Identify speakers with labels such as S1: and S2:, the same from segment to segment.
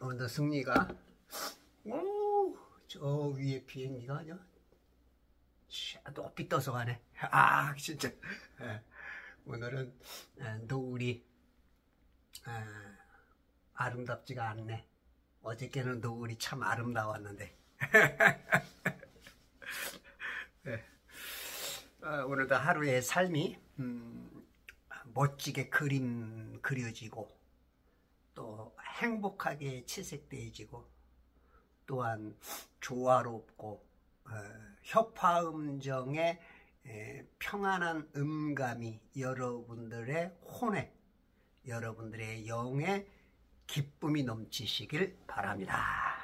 S1: 오늘도 승리가 저 위에 비행기가 높이 떠서 가네. 진짜 오늘은 노을이 아름답지가 않네. 어저께는 노을이 참 아름다웠는데 오늘도 하루의 삶이 멋지게 그려지고 또 행복하게 채색되어지고 또한 조화롭고 협화음정의 평안한 음감이 여러분들의 혼에 여러분들의 영에 기쁨이 넘치시길 바랍니다.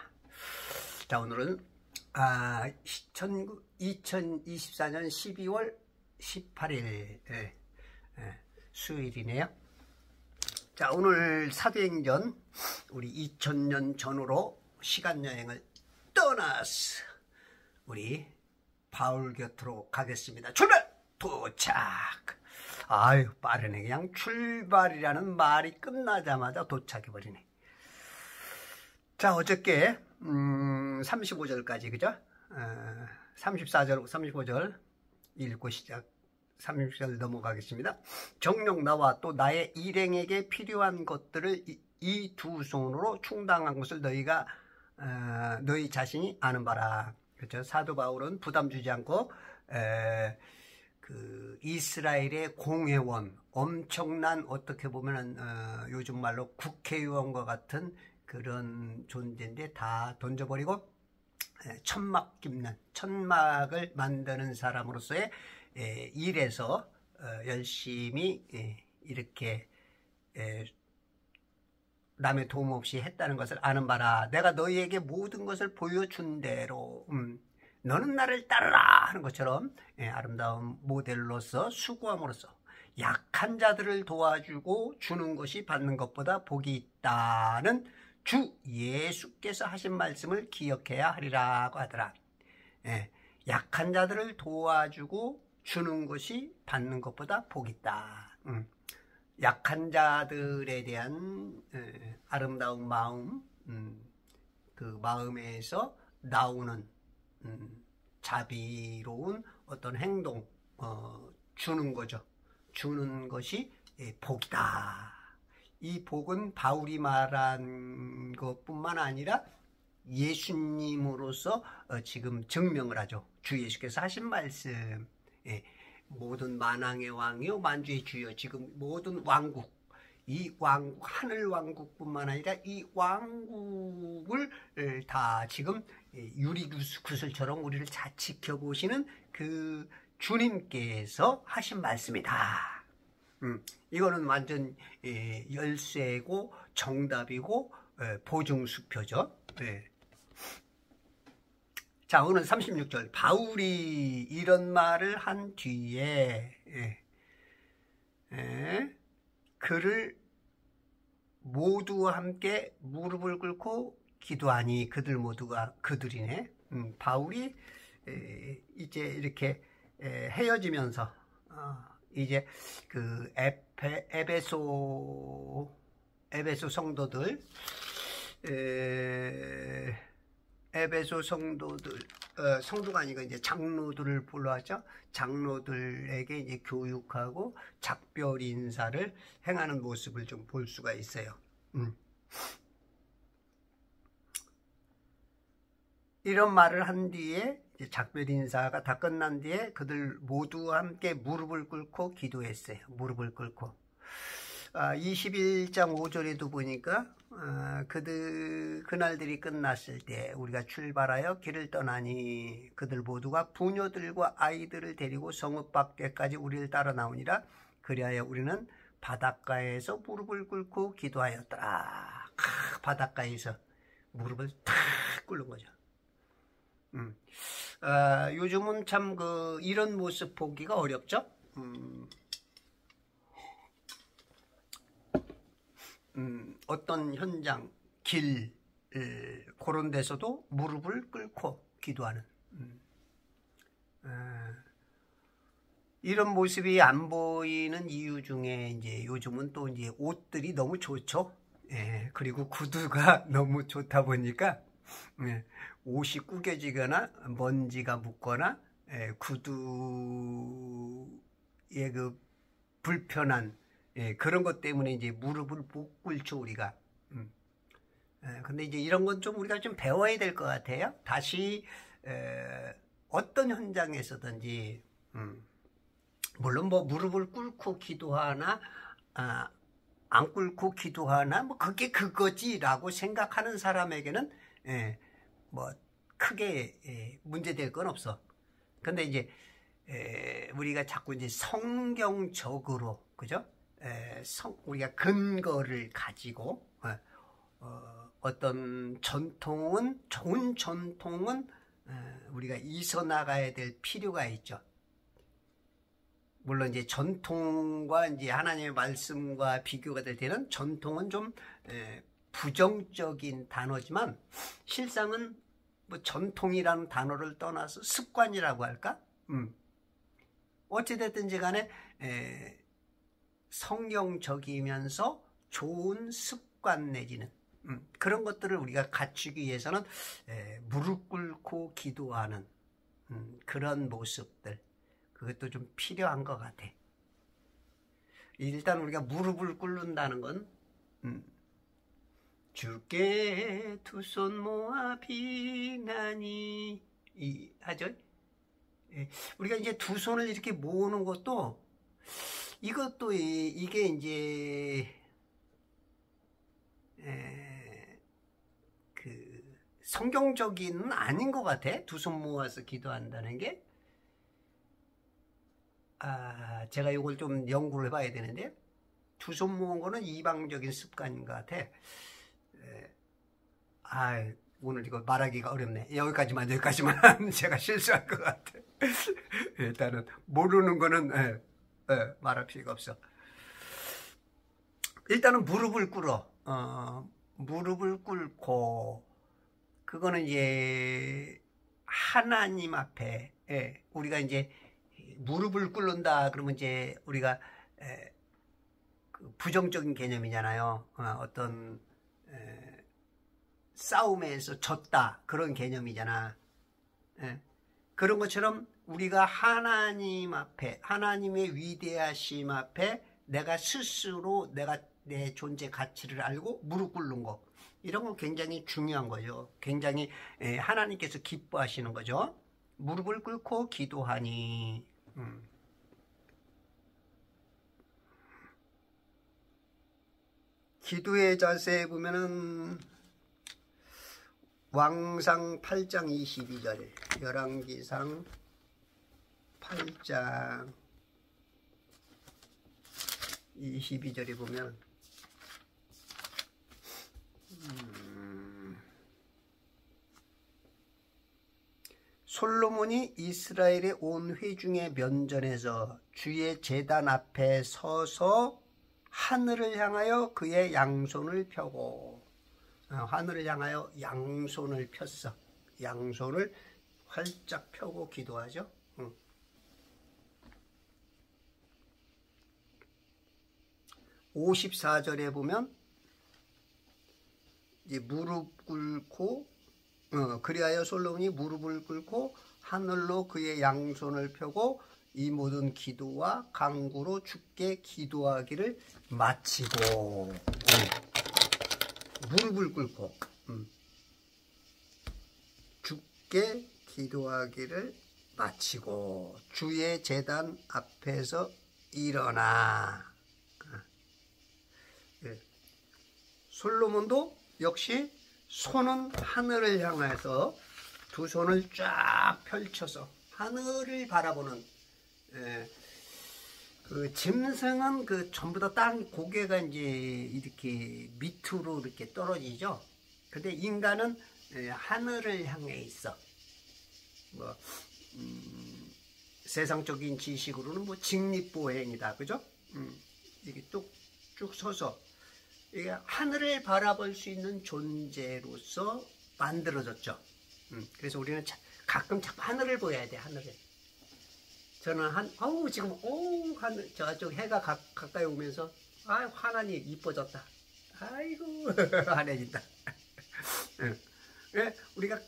S1: 자, 오늘은 2024년 12월 18일 수요일이네요. 자, 오늘 사도행전 우리 2000년 전으로 시간여행을 떠나서 우리 바울 곁으로 가겠습니다. 출발! 도착! 아유, 빠르네. 그냥 출발이라는 말이 끝나자마자 도착해버리네. 자, 어저께 35절까지 그죠? 34절, 35절 읽고 시작. 30절 넘어가겠습니다. 정녕 나와 또 나의 일행에게 필요한 것들을 이 두 손으로 충당한 것을 너희가 너희 자신이 아는 바라. 그렇죠? 사도 바울은 부담 주지 않고 그 이스라엘의 공회원, 엄청난 어떻게 보면은 요즘 말로 국회의원과 같은 그런 존재인데 다 던져버리고 천막 깁는, 천막을 만드는 사람으로서의 일에서 열심히 이렇게 남의 도움 없이 했다는 것을 아는 바라. 내가 너희에게 모든 것을 보여준 대로 너는 나를 따르라 하는 것처럼 아름다운 모델로서 수고함으로써 약한 자들을 도와주고 주는 것이 받는 것보다 복이 있다는 주 예수께서 하신 말씀을 기억해야 하리라고 하더라. 약한 자들을 도와주고 주는 것이 받는 것보다 복이 있다. 약한 자들에 대한 아름다운 마음, 그 마음에서 나오는 자비로운 어떤 행동, 주는 거죠. 주는 것이 복이다. 이 복은 바울이 말한 것뿐만 아니라 예수님으로서 지금 증명을 하죠. 주 예수께서 하신 말씀. 모든 만왕의 왕이요 만주의 주여. 지금 모든 왕국, 이 왕국, 하늘 왕국뿐만 아니라 이 왕국을 다 지금 유리구슬처럼 우리를 잘 지켜보시는 그 주님께서 하신 말씀이다. 이거는 완전 열쇠고 정답이고 보증수표죠. 자, 오늘 36절. 바울이 이런 말을 한 뒤에 그를 모두와 함께 무릎을 꿇고 기도하니. 그들 모두가 그들이네. 바울이 이제 이렇게 헤어지면서 이제 그 에베소 성도들 에베소 성도들, 성도가 아니고 이제 장로들을 불러왔죠. 장로들에게 이제 교육하고 작별 인사를 행하는 모습을 좀 볼 수가 있어요. 이런 말을 한 뒤에 이제 작별 인사가 다 끝난 뒤에 그들 모두와 함께 무릎을 꿇고 기도했어요. 무릎을 꿇고. 21장 5절에도 보니까 그날들이 끝났을 때 우리가 출발하여 길을 떠나니 그들 모두가 부녀들과 아이들을 데리고 성읍 밖에까지 우리를 따라 나오니라. 그리하여 우리는 바닷가에서 무릎을 꿇고 기도하였더라. 바닷가에서 무릎을 탁 꿇는 거죠. 요즘은 참 이런 모습 보기가 어렵죠. 어떤 현장, 길, 그런 데서도 무릎을 꿇고 기도하는 이런 모습이 안 보이는 이유 중에 이제 요즘은 또 이제 옷들이 너무 좋죠. 예, 그리고 구두가 너무 좋다 보니까 예, 옷이 구겨지거나 먼지가 묻거나 예, 구두의 그 불편한 예, 그런 것 때문에 이제 무릎을 못 꿇죠 우리가. 근데 이제 이런 건 좀 우리가 좀 배워야 될 것 같아요. 다시 어떤 현장에서든지 물론 뭐 무릎을 꿇고 기도하나 안 꿇고 기도하나 뭐 그게 그거지라고 생각하는 사람에게는 뭐 크게 문제될 건 없어. 근데 이제 우리가 자꾸 이제 성경적으로 그죠? 우리가 근거를 가지고 어떤 전통은 좋은 전통은 우리가 이서 나가야 될 필요가 있죠. 물론 이제 전통과 이제 하나님의 말씀과 비교가 될 때는 전통은 좀 부정적인 단어지만 실상은 뭐 전통이라는 단어를 떠나서 습관이라고 할까? 어찌됐든지 간에 성경적이면서 좋은 습관 내지는 그런 것들을 우리가 갖추기 위해서는 무릎 꿇고 기도하는 그런 모습들 그것도 좀 필요한 것 같아. 일단 우리가 무릎을 꿇는다는 건 주께 두 손 모아 비나니 하죠. 우리가 이제 두 손을 이렇게 모으는 것도 이것도 이게 이제 그 성경적인 아닌 것 같아. 두 손 모아서 기도한다는 게. 제가 이걸 좀 연구를 해봐야 되는데 두 손 모은 거는 이방적인 습관인 것 같아. 오늘 이거 말하기가 어렵네. 여기까지만 제가 실수할 것 같아. 일단은 모르는 거는 말할 필요가 없어. 일단은 무릎을 꿇어. 무릎을 꿇고 그거는 이제 하나님 앞에 우리가 이제 무릎을 꿇는다 그러면 이제 우리가 그 부정적인 개념이잖아요. 어떤 싸움에서 졌다 그런 개념이잖아. 그런 것처럼 우리가 하나님 앞에 하나님의 위대하심 앞에 내가 스스로 내 존재 가치를 알고 무릎 꿇는 거 이런 건 굉장히 중요한 거죠. 굉장히 하나님께서 기뻐하시는 거죠. 무릎을 꿇고 기도하니 기도의 자세에 보면은 왕상 8장 22절 열왕기상 8장 22절에 보면 솔로몬이 이스라엘의 온 회중의 면전에서 주의 제단 앞에 서서 하늘을 향하여 그의 양손을 펴고 하늘을 향하여 양손을 폈어. 양손을 활짝 펴고 기도하죠. 54절에 보면 이제 무릎 꿇고 그리하여 솔로몬이 무릎을 꿇고 하늘로 그의 양손을 펴고 이 모든 기도와 간구로 주께 기도하기를 마치고 무릎을 꿇고 주께 기도하기를 마치고 주의 제단 앞에서 일어나. 솔로몬도 역시 손은 하늘을 향해서 두 손을 쫙 펼쳐서 하늘을 바라보는 그 짐승은 그 전부 다 땅 고개가 이제 이렇게 밑으로 이렇게 떨어지죠. 근데 인간은 하늘을 향해 있어. 뭐 세상적인 지식으로는 뭐 직립보행이다, 그죠? 이게 쭉 서서 이게 하늘을 바라볼 수 있는 존재로서 만들어졌죠. 그래서 우리는 가끔 자꾸 하늘을 보여야 돼, 하늘을. 저는 지금 하늘 저쪽 해가 가까이 오면서 하나님 이뻐졌다. 아이고 환해진다. 우리가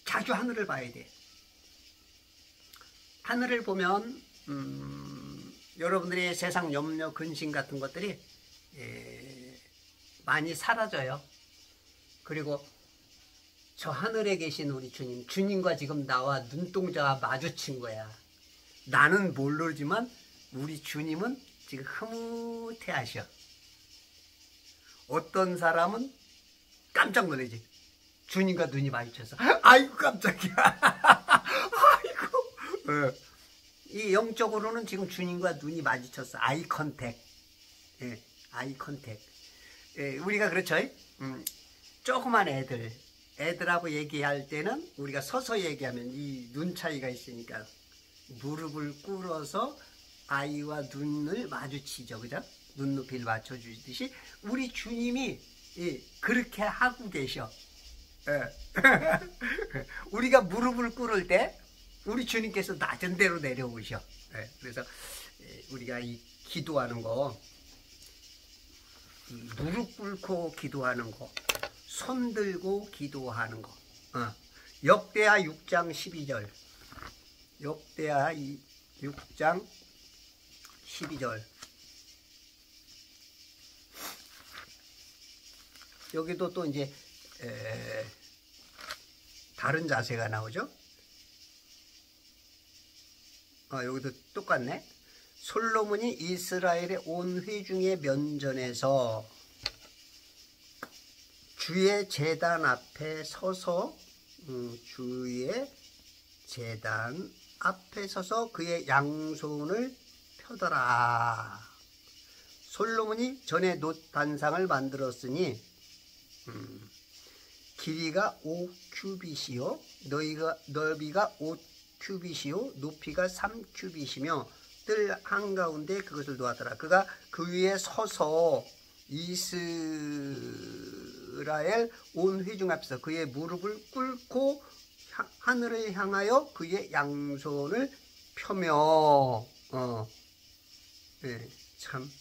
S1: 자주 하늘을 봐야 돼. 하늘을 보면 여러분들의 세상 염려 근심 같은 것들이 많이 사라져요. 그리고 저 하늘에 계신 우리 주님, 주님과 지금 나와 눈동자가 마주친 거야. 나는 모르지만 우리 주님은 지금 흐뭇해 하셔. 어떤 사람은 깜짝 놀라지. 주님과 눈이 마주쳐서 아이고 깜짝이야. 아이고. 이 영적으로는 지금 주님과 눈이 마주쳤어. 아이 컨택. 아이 컨택. 우리가 그렇죠. 조그만 애들하고 얘기할 때는 우리가 서서 얘기하면 이 눈 차이가 있으니까 무릎을 꿇어서 아이와 눈을 마주치죠. 그죠? 눈높이를 맞춰주듯이 우리 주님이 그렇게 하고 계셔. 우리가 무릎을 꿇을 때 우리 주님께서 낮은 데로 내려오셔. 그래서 우리가 이 기도하는 거, 무릎 꿇고 기도하는 거, 손 들고 기도하는 거. 역대하 6장 12절. 역대하 6장 12절. 여기도 또 이제 다른 자세가 나오죠. 여기도 똑같네. 솔로몬이 이스라엘의 온 회중의 면전에서 주의 제단 앞에 서서 주의 제단 앞에 서서 그의 양손을 펴더라. 솔로몬이 전에 놋 단상을 만들었으니 길이가 5규빗이요 너비가 5규빗이요 높이가 3규빗이며 뜰 한가운데 그것을 놓았더라. 그가 그 위에 서서 이스라엘 온 회중 앞에서 그의 무릎을 꿇고 하늘을 향하여 그의 양손을 펴며 참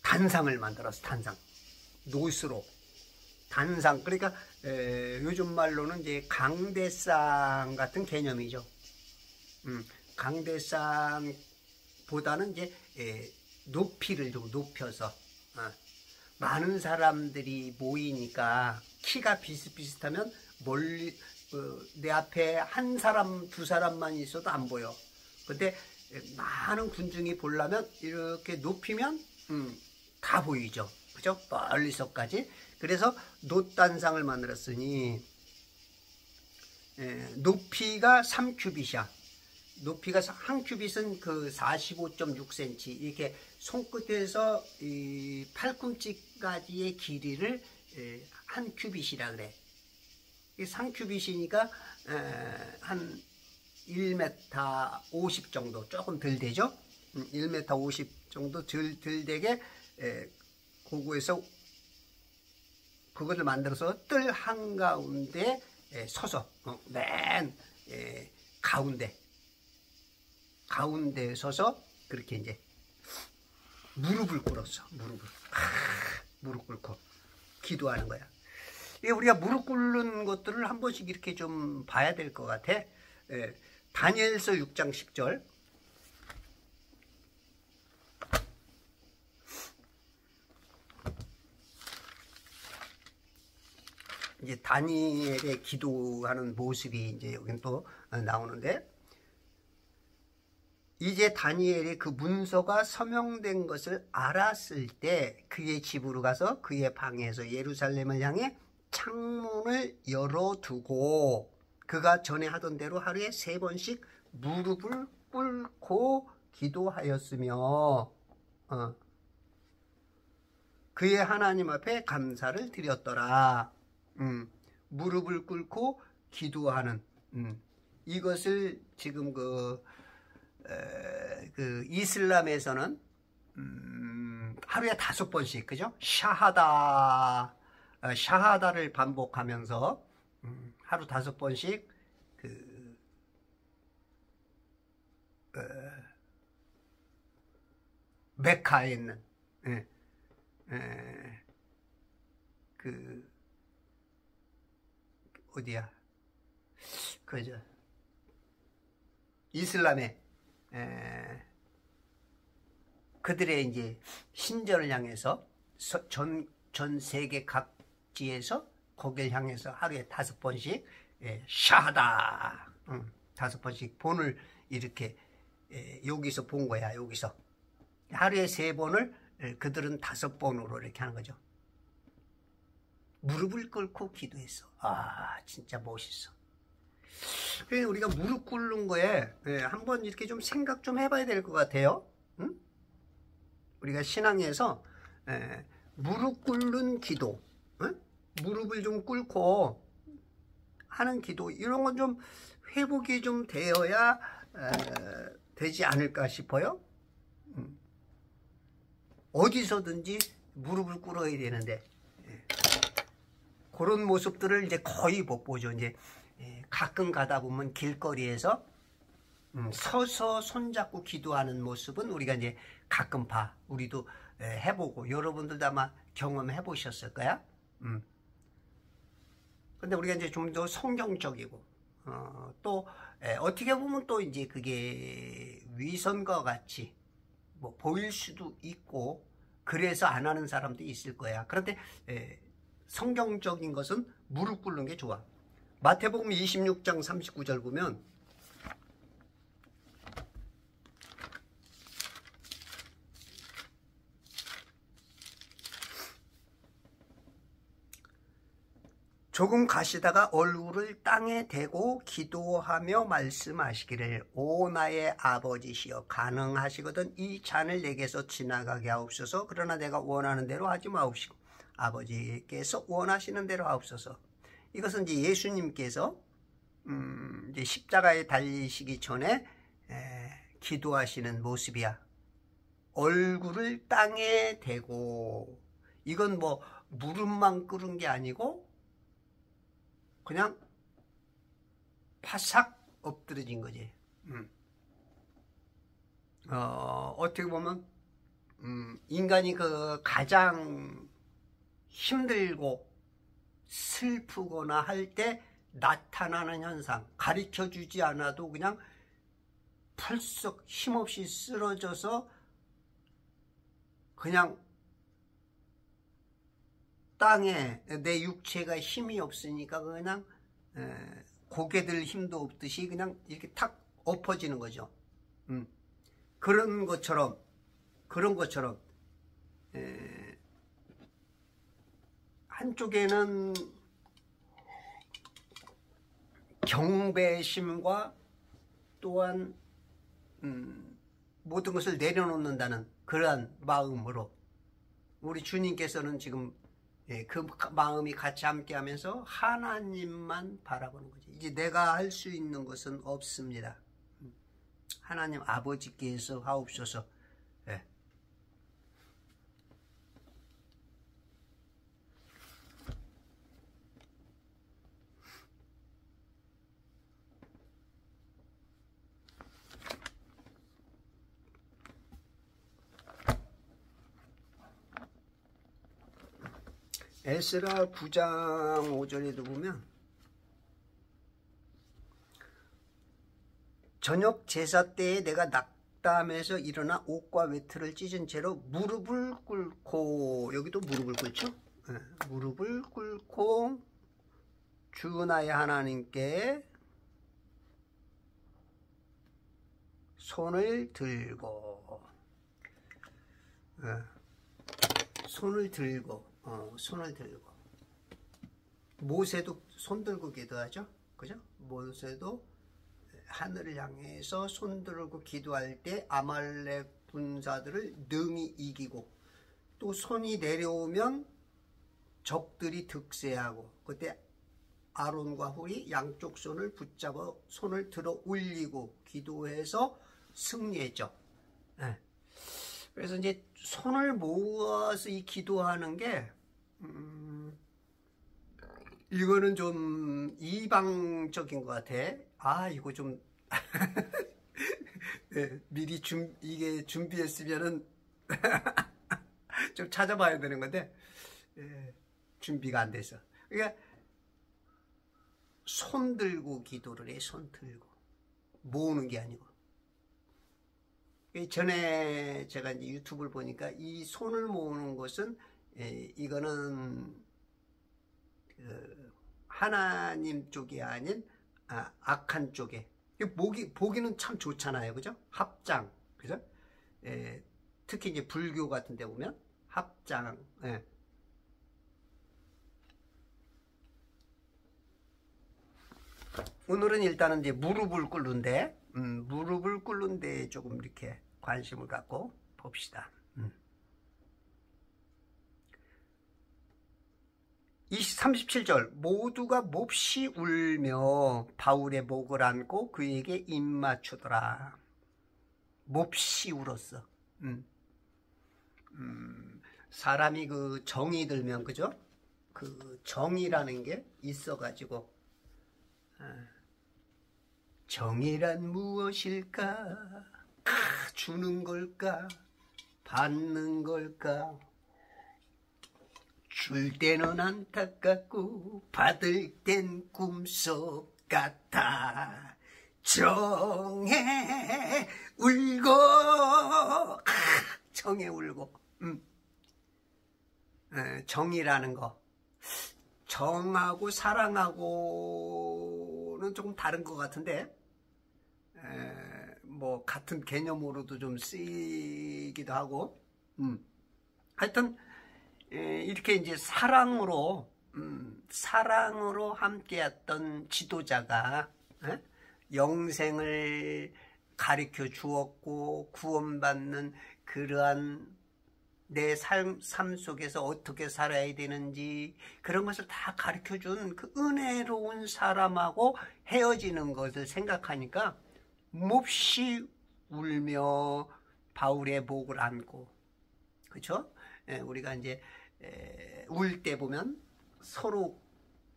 S1: 단상을 만들었어. 단상. 노스로 단상. 그러니까 요즘 말로는 이제 강대상 같은 개념이죠. 강대상보다는 이제 높이를 좀 높여서 많은 사람들이 모이니까 키가 비슷비슷하면 멀리 내 앞에 한 사람 두 사람만 있어도 안 보여. 근데 많은 군중이 보려면 이렇게 높이면 다 보이죠. 그죠? 멀리서까지. 그래서 놋단상을 만들었으니 높이가 3규빗이야. 높이가 한 규빗은 그 45.6cm 이렇게 손끝에서 이 팔꿈치까지의 길이를 한 규빗이라 그래. 3규빗이니까 한 1m 50 정도 조금 덜 되죠. 1m 50 정도 덜 되게 고구에서 그것을 만들어서 뜰 한가운데 서서 맨 가운데 서서 그렇게 이제 무릎을 꿇었어. 무릎 꿇고 기도하는 거야. 우리가 무릎 꿇는 것들을 한 번씩 이렇게 좀 봐야 될 것 같아. 다니엘서 6장 10절. 이제 다니엘의 기도하는 모습이 이제 여긴 또 나오는데, 이제 다니엘이 그 문서가 서명된 것을 알았을 때 그의 집으로 가서 그의 방에서 예루살렘을 향해 창문을 열어두고 그가 전에 하던 대로 하루에 3번씩 무릎을 꿇고 기도하였으며 그의 하나님 앞에 감사를 드렸더라. 무릎을 꿇고 기도하는 이것을 지금 그 이슬람에서는 하루에 5번씩 그죠? 샤하다를 반복하면서 하루 5번씩 메카에 있는 그 어디야? 그저 이슬람의 그들의 이제 신전을 향해서 전 세계 각지에서 거길 향해서 하루에 5번씩 샤하다 5번씩 본을 이렇게 여기서 본 거야. 여기서 하루에 3번을 그들은 5번으로 이렇게 하는 거죠. 무릎을 꿇고 기도했어. 아, 진짜 멋있어. 우리가 무릎 꿇는 거에 한번 이렇게 좀 생각 좀 해봐야 될 것 같아요. 응? 우리가 신앙에서 무릎 꿇는 기도, 응? 무릎을 좀 꿇고 하는 기도, 이런 건 좀 회복이 좀 되어야 되지 않을까 싶어요. 어디서든지 무릎을 꿇어야 되는데 그런 모습들을 이제 거의 못 보죠. 이제 가끔 가다 보면 길거리에서 서서 손잡고 기도하는 모습은 우리가 이제 가끔 봐. 우리도 해보고 여러분들도 아마 경험해 보셨을 거야. 근데 우리가 이제 좀 더 성경적이고 또 어떻게 보면 또 이제 그게 위선과 같이 뭐 보일 수도 있고 그래서 안 하는 사람도 있을 거야. 그런데 성경적인 것은 무릎 꿇는 게 좋아. 마태복음 26장 39절 보면 조금 가시다가 얼굴을 땅에 대고 기도하며 말씀하시기를 오 나의 아버지시여 가능하시거든 이 잔을 내게서 지나가게 하옵소서. 그러나 내가 원하는 대로 하지 마옵시고 아버지께서 원하시는 대로 하옵소서. 이것은 이제 예수님께서 이제 십자가에 달리시기 전에 기도하시는 모습이야. 얼굴을 땅에 대고, 이건 뭐 무릎만 꿇은 게 아니고 그냥 바싹 엎드러진 거지. 어떻게 보면 인간이 그 가장 힘들고 슬프거나 할 때 나타나는 현상, 가르쳐주지 않아도 그냥 펄썩 힘없이 쓰러져서 그냥 땅에 내 육체가 힘이 없으니까 그냥 고개 들 힘도 없듯이 그냥 이렇게 탁 엎어지는 거죠. 그런 것처럼 한쪽에는 경배심과 또한 모든 것을 내려놓는다는 그러한 마음으로 우리 주님께서는 지금 그 마음이 같이 함께하면서 하나님만 바라보는 거지. 이제 내가 할 수 있는 것은 없습니다. 하나님 아버지께서 하옵소서. 에스라 9장 5절에도 보면 저녁 제사 때에 내가 낙담해서 일어나 옷과 외투를 찢은 채로 무릎을 꿇고, 여기도 무릎을 꿇죠? 무릎을 꿇고 주 나의 하나님께 손을 들고 모세도 손 들고 기도하죠. 그죠? 모세도 하늘을 향해서 손 들고 기도할 때 아말렉 군사들을 능히 이기고, 또 손이 내려오면 적들이 득세하고, 그때 아론과 훌이 양쪽 손을 붙잡아 손을 들어 올리고 기도해서 승리했죠. 그래서 이제 손을 모아서 이 기도하는 게 이거는 좀 이방적인 것 같아. 이거 좀 미리 이게 준비했으면은 좀 찾아봐야 되는 건데 준비가 안 돼서. 그러니까 손 들고 기도를 해. 손 들고 모으는 게 아니고. 전에 제가 이제 유튜브를 보니까 이 손을 모으는 것은 이거는 하나님 쪽이 아닌 악한 쪽에 보기는 참 좋잖아요, 그죠? 합장, 그죠? 특히 이제 불교 같은 데 보면 합장. 오늘은 일단은 이제 무릎을 꿇는데 무릎을 꿇는데 조금 이렇게 관심을 갖고 봅시다. 37절 모두가 몹시 울며 바울의 목을 안고 그에게 입 맞추더라. 몹시 울었어. 사람이 그 정이 들면, 그죠? 그 정이라는 게 있어가지고 정이란 무엇일까? 주는 걸까? 받는 걸까? 줄 때는 안타깝고 받을 땐 꿈속 같아. 정에 울고 정에 울고. 정이라는 거, 정하고 사랑하고는 조금 다른 것 같은데 뭐 같은 개념으로도 좀 쓰이기도 하고. 하여튼 이렇게 이제 사랑으로 함께했던 지도자가 영생을 가르쳐 주었고 구원받는 그러한 내 삶 속에서 어떻게 살아야 되는지 그런 것을 다 가르쳐준 그 은혜로운 사람하고 헤어지는 것을 생각하니까 몹시 울며 바울의 목을 안고, 그렇죠? 우리가 이제 울 때 보면 서로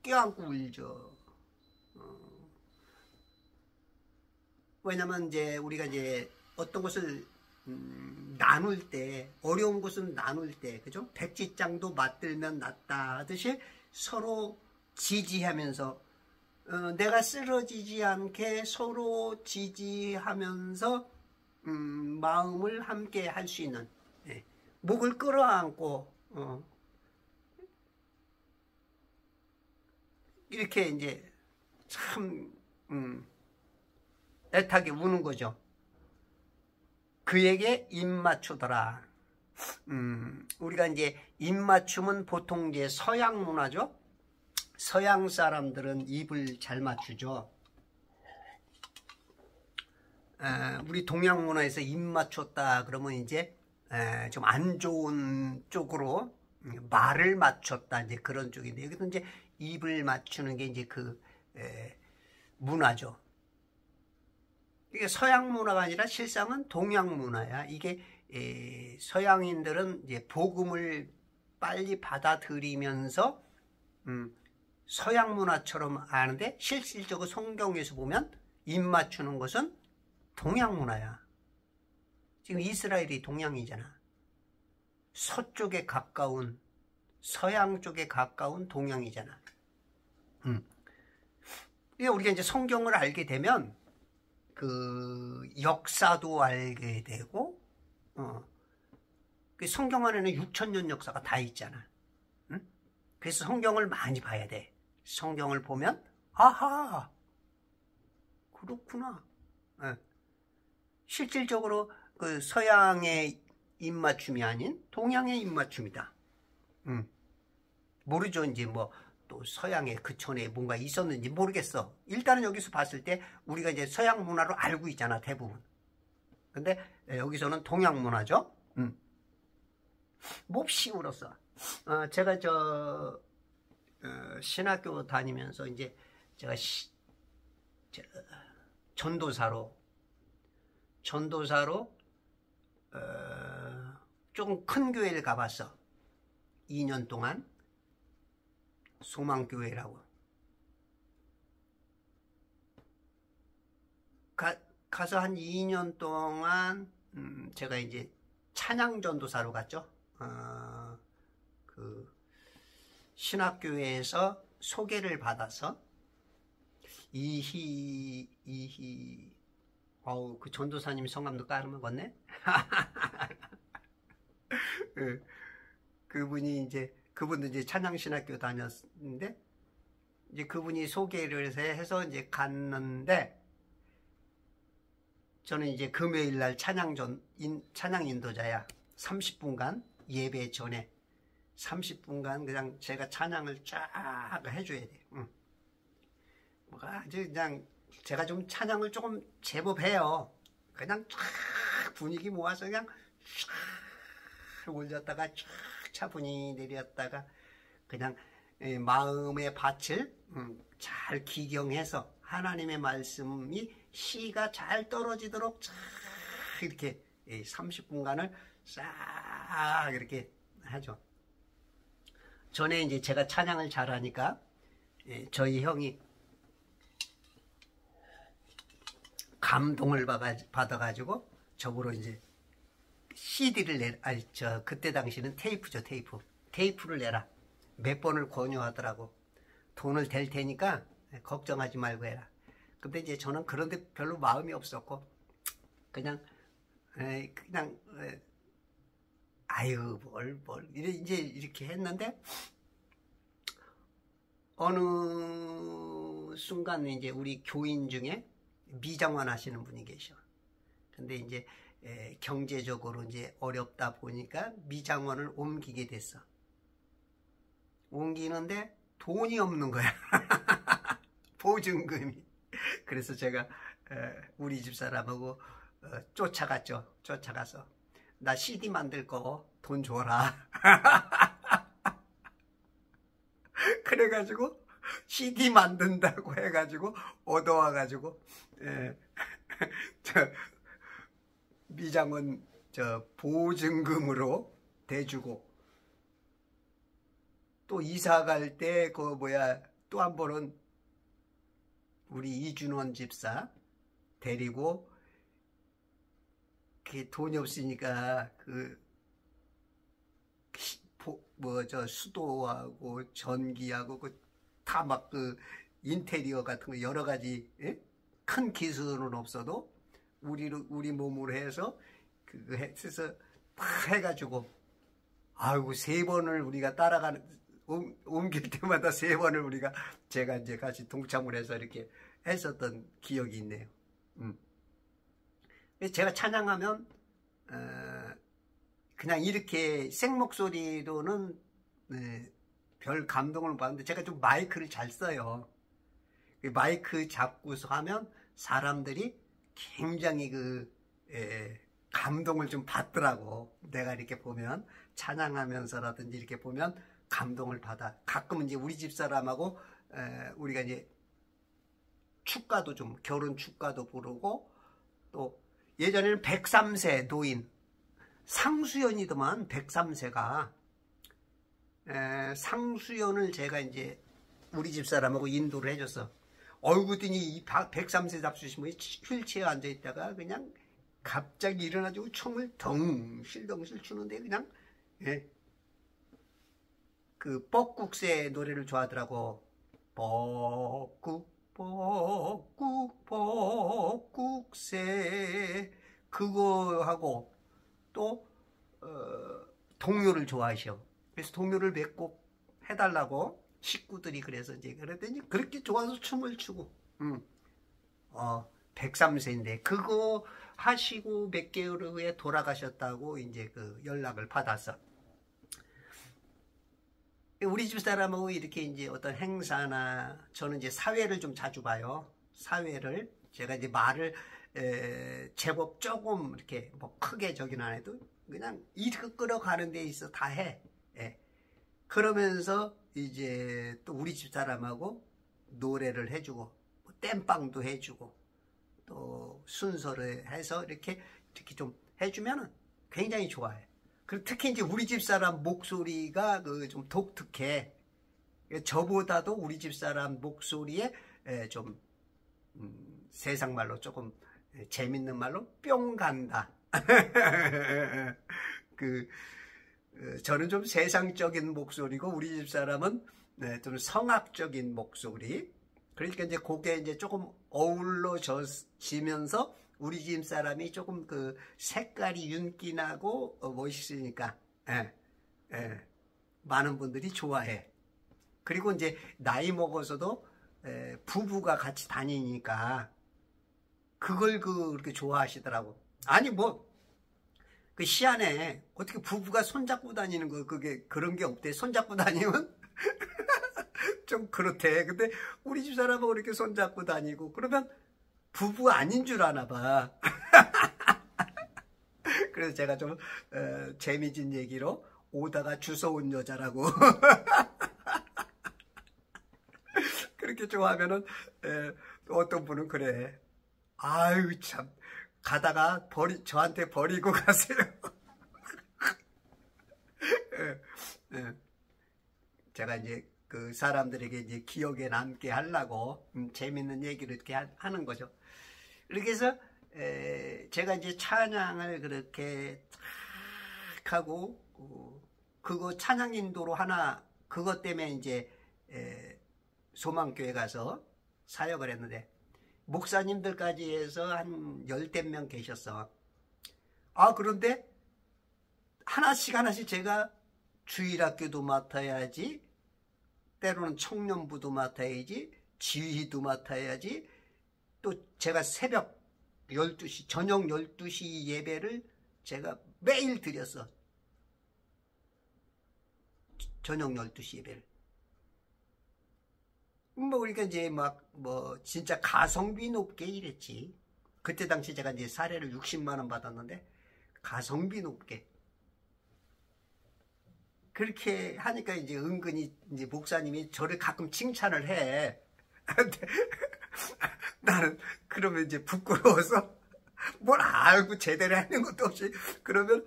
S1: 껴안고 울죠. 왜냐면 이제 우리가 이제 어떤 것을 나눌 때, 어려운 것은 나눌 때, 그죠? 백지장도 맞들면 낫다 하듯이 서로 지지하면서 내가 쓰러지지 않게 서로 지지하면서 마음을 함께 할 수 있는, 목을 끌어안고 이렇게 이제 참 애타게 우는 거죠. 그에게 입 맞추더라. 우리가 이제 입 맞춤은 보통 이제 서양 문화죠. 서양 사람들은 입을 잘 맞추죠. 우리 동양 문화에서 입 맞췄다 그러면 이제 좀 안 좋은 쪽으로 말을 맞췄다 이제 그런 쪽인데, 여기도 이제 입을 맞추는 게 이제 그 문화죠. 이게 서양 문화가 아니라 실상은 동양 문화야. 이게 서양인들은 이제 복음을 빨리 받아들이면서 서양 문화처럼 아는데, 실질적으로 성경에서 보면 입 맞추는 것은 동양 문화야. 지금 이스라엘이 동양이잖아. 서쪽에 가까운, 서양 쪽에 가까운 동양이잖아. 우리가 이제 성경을 알게 되면 그 역사도 알게 되고, 그 성경 안에는 6,000년 역사가 다 있잖아. 그래서 성경을 많이 봐야 돼. 성경을 보면 아하, 그렇구나. 실질적으로 그 서양의 입맞춤이 아닌 동양의 입맞춤이다. 모르죠. 이제 뭐 또 서양의 그 전에 뭔가 있었는지 모르겠어. 일단은 여기서 봤을 때 우리가 이제 서양 문화로 알고 있잖아, 대부분. 근데 여기서는 동양 문화죠. 몹시 울었어. 제가 신학교 다니면서 이제 제가 전도사로 조금 큰 교회를 가봤어. 2년 동안 소망교회라고. 가서 한 2년 동안 제가 이제 찬양 전도사로 갔죠. 그 신학교에서 소개를 받아서 그 전도사님 성함도 까먹었네. 그분도 이제 찬양신학교 다녔는데, 이제 그분이 소개를 해서 이제 갔는데, 저는 이제 금요일 날 찬양 인도자야. 30분간 예배 전에 30분간 그냥 제가 찬양을 쫙 해줘야 돼. 뭐가 아주 그냥 제가 좀 찬양을 조금 제법 해요. 그냥 쫙 분위기 모아서 그냥 쫙 올렸다가 쫙 차분히 내렸다가 그냥 마음의 밭을 잘 기경해서 하나님의 말씀이 씨가 잘 떨어지도록 쫙 이렇게 30분간을 싹 이렇게 하죠. 전에 이제 제가 찬양을 잘하니까 저희 형이 감동을 받아가지고 저보러 이제 CD를 그때 당시는 테이프죠, 테이프를 내라. 몇 번을 권유하더라고. 돈을 댈 테니까 걱정하지 말고 해라. 근데 이제 저는 그런데 별로 마음이 없었고, 아유, 이제 이렇게 했는데, 어느 순간 이제 우리 교인 중에 미장원 하시는 분이 계셔. 근데 이제 경제적으로 이제 어렵다 보니까 미장원을 옮기게 됐어. 옮기는데 돈이 없는 거야. 보증금이. 그래서 제가 우리 집사람하고 쫓아갔죠. 쫓아가서 나 CD 만들 거 돈 줘라. 그래가지고 CD 만든다고 해가지고 얻어와가지고 미장원 보증금으로 대주고, 또 이사 갈 때 또 한 번은 우리 이준원 집사 데리고, 그 돈이 없으니까 수도하고 전기하고 다 막 인테리어 같은 거 여러 가지 큰 기술은 없어도 우리 몸으로 해서 그거 해서 다 해가지고, 아이고 3번을 우리가 옮길 때마다 3번을 제가 이제 같이 동참을 해서 이렇게 했었던 기억이 있네요. 제가 찬양하면 그냥 이렇게 생목소리로는 별 감동을 못 받는데, 제가 좀 마이크를 잘 써요. 마이크 잡고서 하면 사람들이 굉장히 감동을 좀 받더라고. 내가 이렇게 보면, 찬양하면서라든지 이렇게 보면 감동을 받아. 가끔은 이제 우리 집사람하고 우리가 이제 축가도 좀, 결혼 축가도 부르고, 또 예전에는 103세 노인 상수연이더만, 103세가 상수연을 제가 이제 우리 집사람하고 인도를 해줬어. 그랬더니 이 103세 잡수시면 휠체어에 앉아있다가 그냥 갑자기 일어나지고 춤을 덩실덩실 추는데, 그냥 그 뻐국새 노래를 좋아하더라고. 뻐국새 그거 하고, 또 동요를 좋아하셔. 그래서 동요를 몇 곡 해달라고 식구들이 그래서 이제 그랬더니 그렇게 좋아서 춤을 추고. 103세인데 그거 하시고 몇 개월 후에 돌아가셨다고 이제 그 연락을 받았어. 우리 집 사람하고 이렇게 이제 어떤 행사나, 저는 이제 사회를 좀 자주 봐요. 사회를 제가 이제 말을 제법 조금 이렇게 뭐 크게 저긴 안 해도 그냥 이끌어가는 데 있어 다 해. 그러면서 이제 또 우리 집 사람하고 노래를 해주고, 땜빵도 해주고, 또 순서를 해서 이렇게 좀 해주면은 굉장히 좋아해. 그리고 특히 이제 우리 집 사람 목소리가 좀 독특해. 저보다도 우리 집 사람 목소리에 좀 세상 말로 조금 재밌는 말로 뿅 간다. 저는 좀 세상적인 목소리고 우리 집사람은 좀 성악적인 목소리. 그러니까 이제 그게 이제 조금 어우러지면서 우리 집사람이 조금 그 색깔이 윤기나고 멋있으니까 많은 분들이 좋아해. 그리고 이제 나이 먹어서도 부부가 같이 다니니까 그걸 그렇게 좋아하시더라고. 아니 뭐 그 시안에 어떻게 부부가 손잡고 다니는 거 그게 그런 게 없대. 손잡고 다니면 좀 그렇대. 근데 우리 집 사람은 그렇게 손잡고 다니고 그러면 부부 아닌 줄 아나 봐. 그래서 제가 좀 재미진 얘기로 오다가 주워온 여자라고 그렇게 좋아하면은 어떤 분은 그래. 아유 참 가다가 저한테 버리고 가세요. 제가 이제 그 사람들에게 이제 기억에 남게 하려고 재밌는 얘기를 이렇게 하는 거죠. 이렇게 해서 제가 이제 찬양을 그렇게 탁 하고 그거 찬양 인도로 하나 그것 때문에 이제 소망교회 가서 사역을 했는데 목사님들까지 해서 한 10명 계셨어. 그런데 하나씩 제가 주일학교도 맡아야지, 때로는 청년부도 맡아야지, 지휘도 맡아야지, 또 제가 새벽 12시, 저녁 12시 예배를 제가 매일 드렸어. 저녁 12시 예배를. 그러니까 이제 진짜 가성비 높게 일했지. 그때 당시 제가 이제 사례를 60만 원 받았는데, 가성비 높게. 그렇게 하니까 이제 은근히 이제 목사님이 저를 가끔 칭찬을 해. 나는 그러면 이제 부끄러워서 뭘 알고 제대로 하는 것도 없이 그러면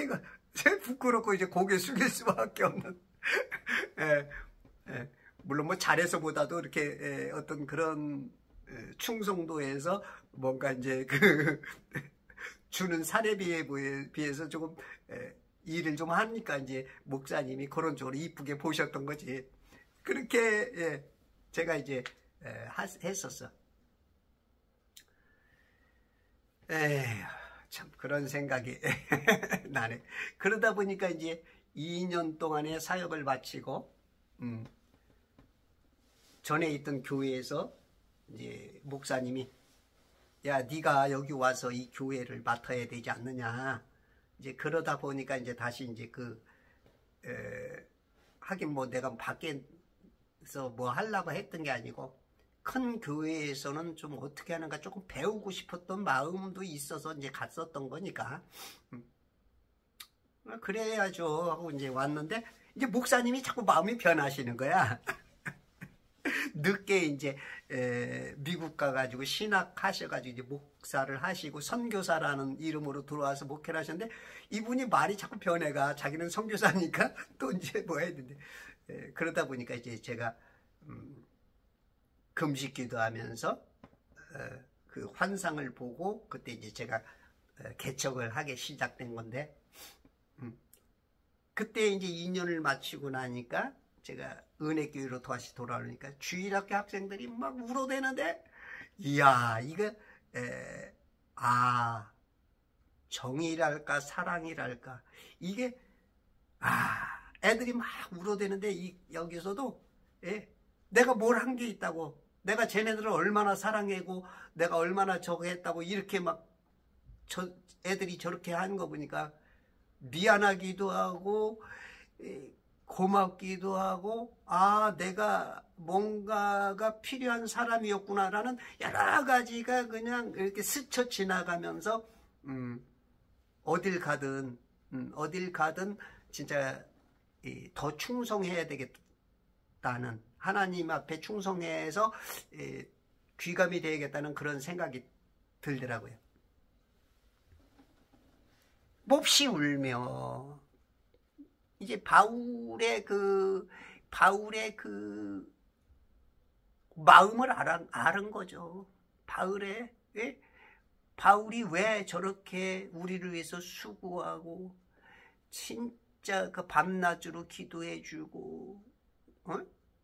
S1: 이거 제 부끄럽고 이제 고개 숙일 수밖에 없는. 물론 뭐 잘해서보다도 이렇게 어떤 그런 충성도에서 뭔가 이제 그 주는 사례비에 비해서 조금 일을 좀 하니까 이제 목사님이 그런 쪽으로 이쁘게 보셨던 거지. 그렇게 제가 이제 했었어. 참 그런 생각이 나네. 그러다 보니까 이제 2년 동안의 사역을 마치고 전에 있던 교회에서 이제 목사님이 야 네가 여기 와서 이 교회를 맡아야 되지 않느냐. 이제 그러다 보니까 이제 다시 이제 하긴 뭐 내가 밖에서 뭐 하려고 했던 게 아니고 큰 교회에서는 좀 어떻게 하는가 조금 배우고 싶었던 마음도 있어서 이제 갔었던 거니까 그래야죠 하고 이제 왔는데 이제 목사님이 자꾸 마음이 변하시는 거야. 늦게 이제 미국 가가지고 신학하셔가지고 이제 목사를 하시고 선교사라는 이름으로 들어와서 목회를 하셨는데 이분이 말이 자꾸 변해가. 자기는 선교사니까 또 이제 뭐 해야 되는데 그러다 보니까 이제 제가 금식 기도하면서 그 환상을 보고 그때 이제 제가 개척을 하게 시작된 건데 그때 이제 2년을 마치고 나니까 제가 은혜교회로 다시 돌아오니까 주일학교 학생들이 막 울어대는데 이야 이거 정의랄까 사랑이랄까 이게 애들이 막 울어대는데 여기서도 내가 뭘 한 게 있다고 내가 쟤네들을 얼마나 사랑하고 내가 얼마나 저거 했다고 이렇게 막 애들이 저렇게 하는 거 보니까 미안하기도 하고 고맙기도 하고 내가 뭔가가 필요한 사람이었구나라는 여러 가지가 그냥 이렇게 스쳐 지나가면서 어딜 가든 진짜 더 충성해야 되겠다는 하나님 앞에 충성해서 귀감이 되야겠다는 그런 생각이 들더라고요. 몹시 울며 이제 바울의 그 마음을 알은 거죠. 바울의 바울이 왜 저렇게 우리를 위해서 수고하고 진짜 그 밤낮으로 기도해주고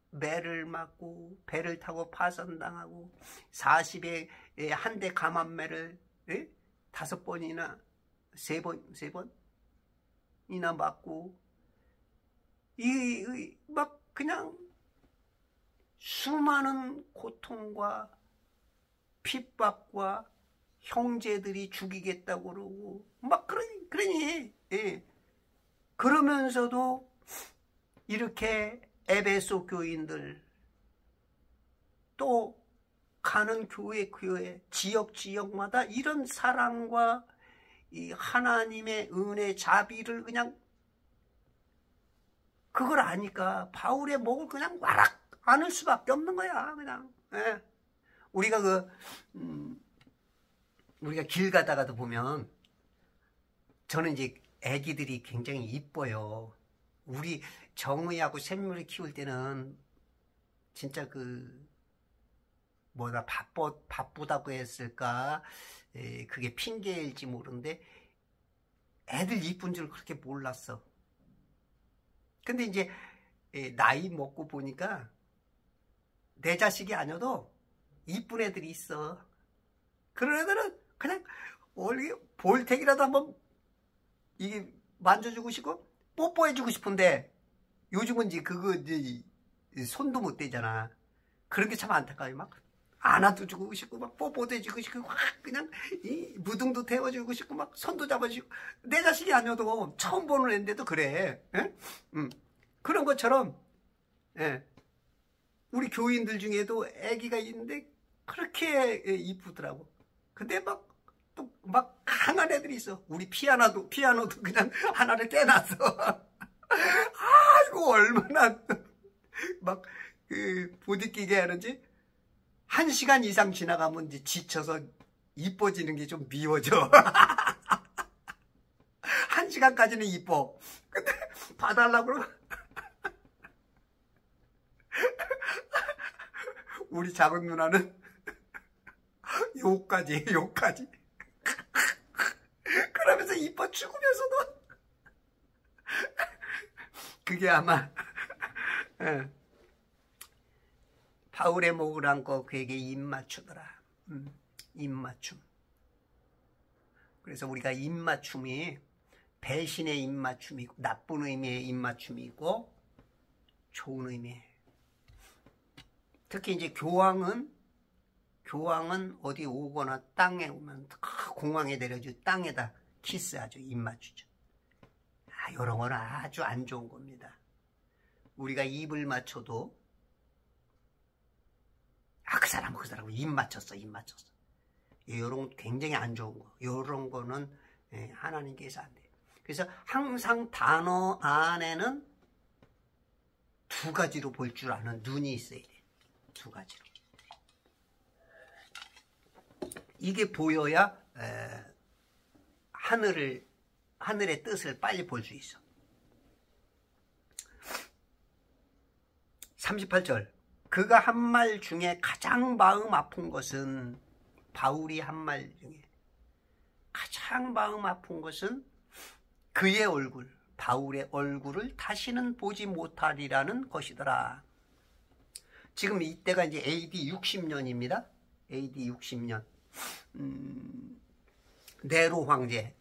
S1: 매를 맞고 배를 타고 파선당하고 40에 한 대 감한매를 5번이나 3번이나 맞고 막 그냥 수많은 고통과 핍박과 형제들이 죽이겠다고 그러고 막 그러니 그러면서도 이렇게 에베소 교인들 또 가는 교회 지역마다 이런 사랑과 이 하나님의 은혜 자비를 그냥 그걸 아니까 바울의 목을 그냥 와락 안을 수밖에 없는 거야 그냥. 우리가 우리가 길 가다가도 보면 저는 이제 애기들이 굉장히 이뻐요. 우리 정의하고 샘물을 키울 때는 진짜 바쁘다고 했을까? 그게 핑계일지 모르는데 애들 이쁜 줄 그렇게 몰랐어. 근데 이제 나이 먹고 보니까 내 자식이 아니어도 이쁜 애들이 있어. 그런 애들은 그냥 볼텍이라도 한번 이게 만져주고 싶고 뽀뽀해주고 싶은데 요즘은 이제 이제 손도 못 대잖아. 그런 게 참 안타까워요. 막 안아도 주고 싶고 막 뽀뽀도 해주고 싶고 막 그냥 무등도 태워주고 싶고 막 손도 잡아주고 내 자식이 아니어도 처음 보는 애인데도 그래. 그런 것처럼 우리 교인들 중에도 애기가 있는데 그렇게 이쁘더라고. 근데 막 강한 애들이 있어. 우리 피아노도 그냥 하나를 떼놨어. 아이고 얼마나 막 보드끼게 하는지 1시간 이상 지나가면 이제 지쳐서 이뻐지는 게 좀 미워져. 1시간까지는 이뻐. 근데 봐달라고 그러고 우리 작은 누나는 요까지 그러면서 이뻐 죽으면서도 그게 아마 바울의 목을 안고 그에게 입맞추더라. 입맞춤. 그래서 우리가 입맞춤이 배신의 입맞춤이 있고 나쁜 의미의 입맞춤이 있고 좋은 의미의. 특히 이제 교황은 어디 오거나 땅에 오면 공항에 내려주 땅에다 키스하죠. 입맞추죠. 이런 건 아주 안 좋은 겁니다. 우리가 입을 맞춰도 그 사람 입 맞췄어. 이런 건 굉장히 안 좋은 거. 이런 거는 하나님께서 안 돼요. 그래서 항상 단어 안에는 2가지로 볼 줄 아는 눈이 있어야 돼. 2가지로. 이게 보여야 하늘의 뜻을 빨리 볼 수 있어. 38절. 그가 한 말 중에 가장 마음 아픈 것은 바울이 한 말 중에 가장 마음 아픈 것은 그의 얼굴, 바울의 얼굴을 다시는 보지 못하리라는 것이더라. 지금 이때가 이제 AD 60년입니다. AD 60년. 네로 황제,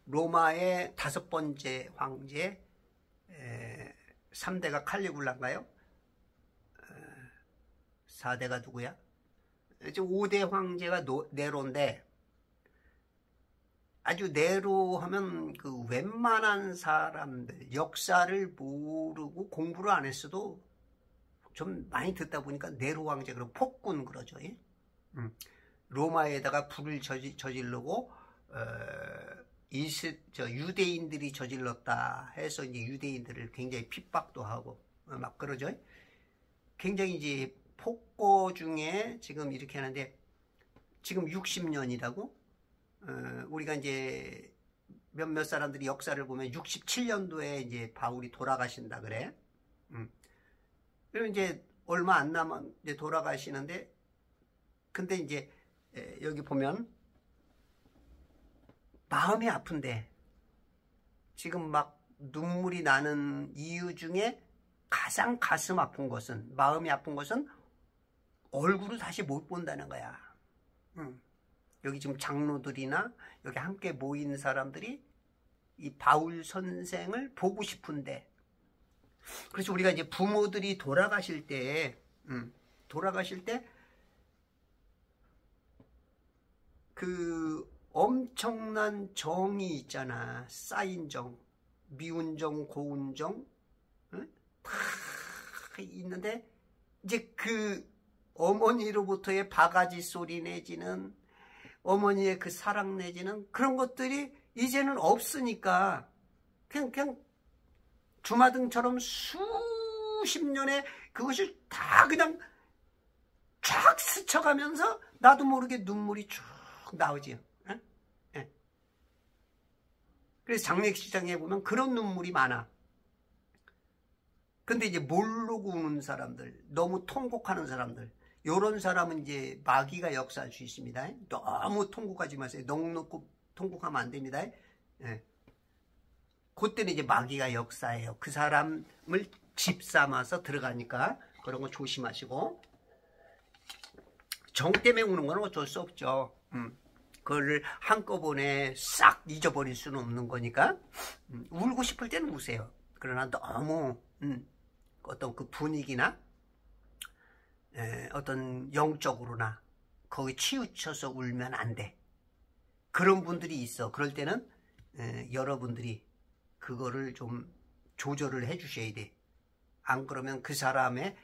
S1: 로마의 5번째 황제, 3대가 칼리굴라인가요? 4대가 누구야? 5대 황제가 네로인데, 아주 네로 하면 웬만한 사람들, 역사를 모르고 공부를 안 했어도 좀 많이 듣다 보니까 네로 황제, 그리고 폭군 그러죠. 로마에다가 불을 저지르고, 유대인들이 저질렀다 해서 이제 유대인들을 굉장히 핍박도 하고, 막 그러죠. 굉장히 이제 폭거 중에 지금 이렇게 하는데, 지금 60년이라고? 우리가 이제 몇몇 사람들이 역사를 보면 67년도에 이제 바울이 돌아가신다 그래. 그리고 이제 얼마 안 남은 이제 돌아가시는데, 근데 이제 여기 보면 마음이 아픈데 지금 막 눈물이 나는 이유 중에 가장 가슴 아픈 것은, 마음이 아픈 것은 얼굴을 다시 못 본다는 거야. 여기 지금 장로들이나 여기 함께 모인 사람들이 이 바울 선생을 보고 싶은데, 그래서 우리가 이제 부모들이 돌아가실 때 그 엄청난 정이 있잖아. 쌓인 정, 미운 정, 고운 정, 다 있는데 이제 그 어머니로부터의 바가지 소리 내지는 어머니의 그 사랑 내지는 그런 것들이 이제는 없으니까 그냥 주마등처럼 수십 년에 그것을 다 그냥 쫙 스쳐가면서 나도 모르게 눈물이 쭉 나오지요. 그래서 장례식장에 보면 그런 눈물이 많아. 근데 이제 모르고 우는 사람들, 너무 통곡하는 사람들, 요런 사람은 이제 마귀가 역사할 수 있습니다. 너무 통곡하지 마세요. 넋놓고 통곡하면 안 됩니다. 그때는 이제 마귀가 역사해요. 그 사람을 집삼아서 들어가니까 그런 거 조심하시고. 정 때문에 우는 건 어쩔 수 없죠. 그거를 한꺼번에 싹 잊어버릴 수는 없는 거니까 울고 싶을 때는 우세요. 그러나 너무 어떤 그 분위기나 어떤 영적으로나 거기 치우쳐서 울면 안 돼. 그런 분들이 있어. 그럴 때는 여러분들이 그거를 좀 조절을 해 주셔야 돼. 안 그러면 그 사람에게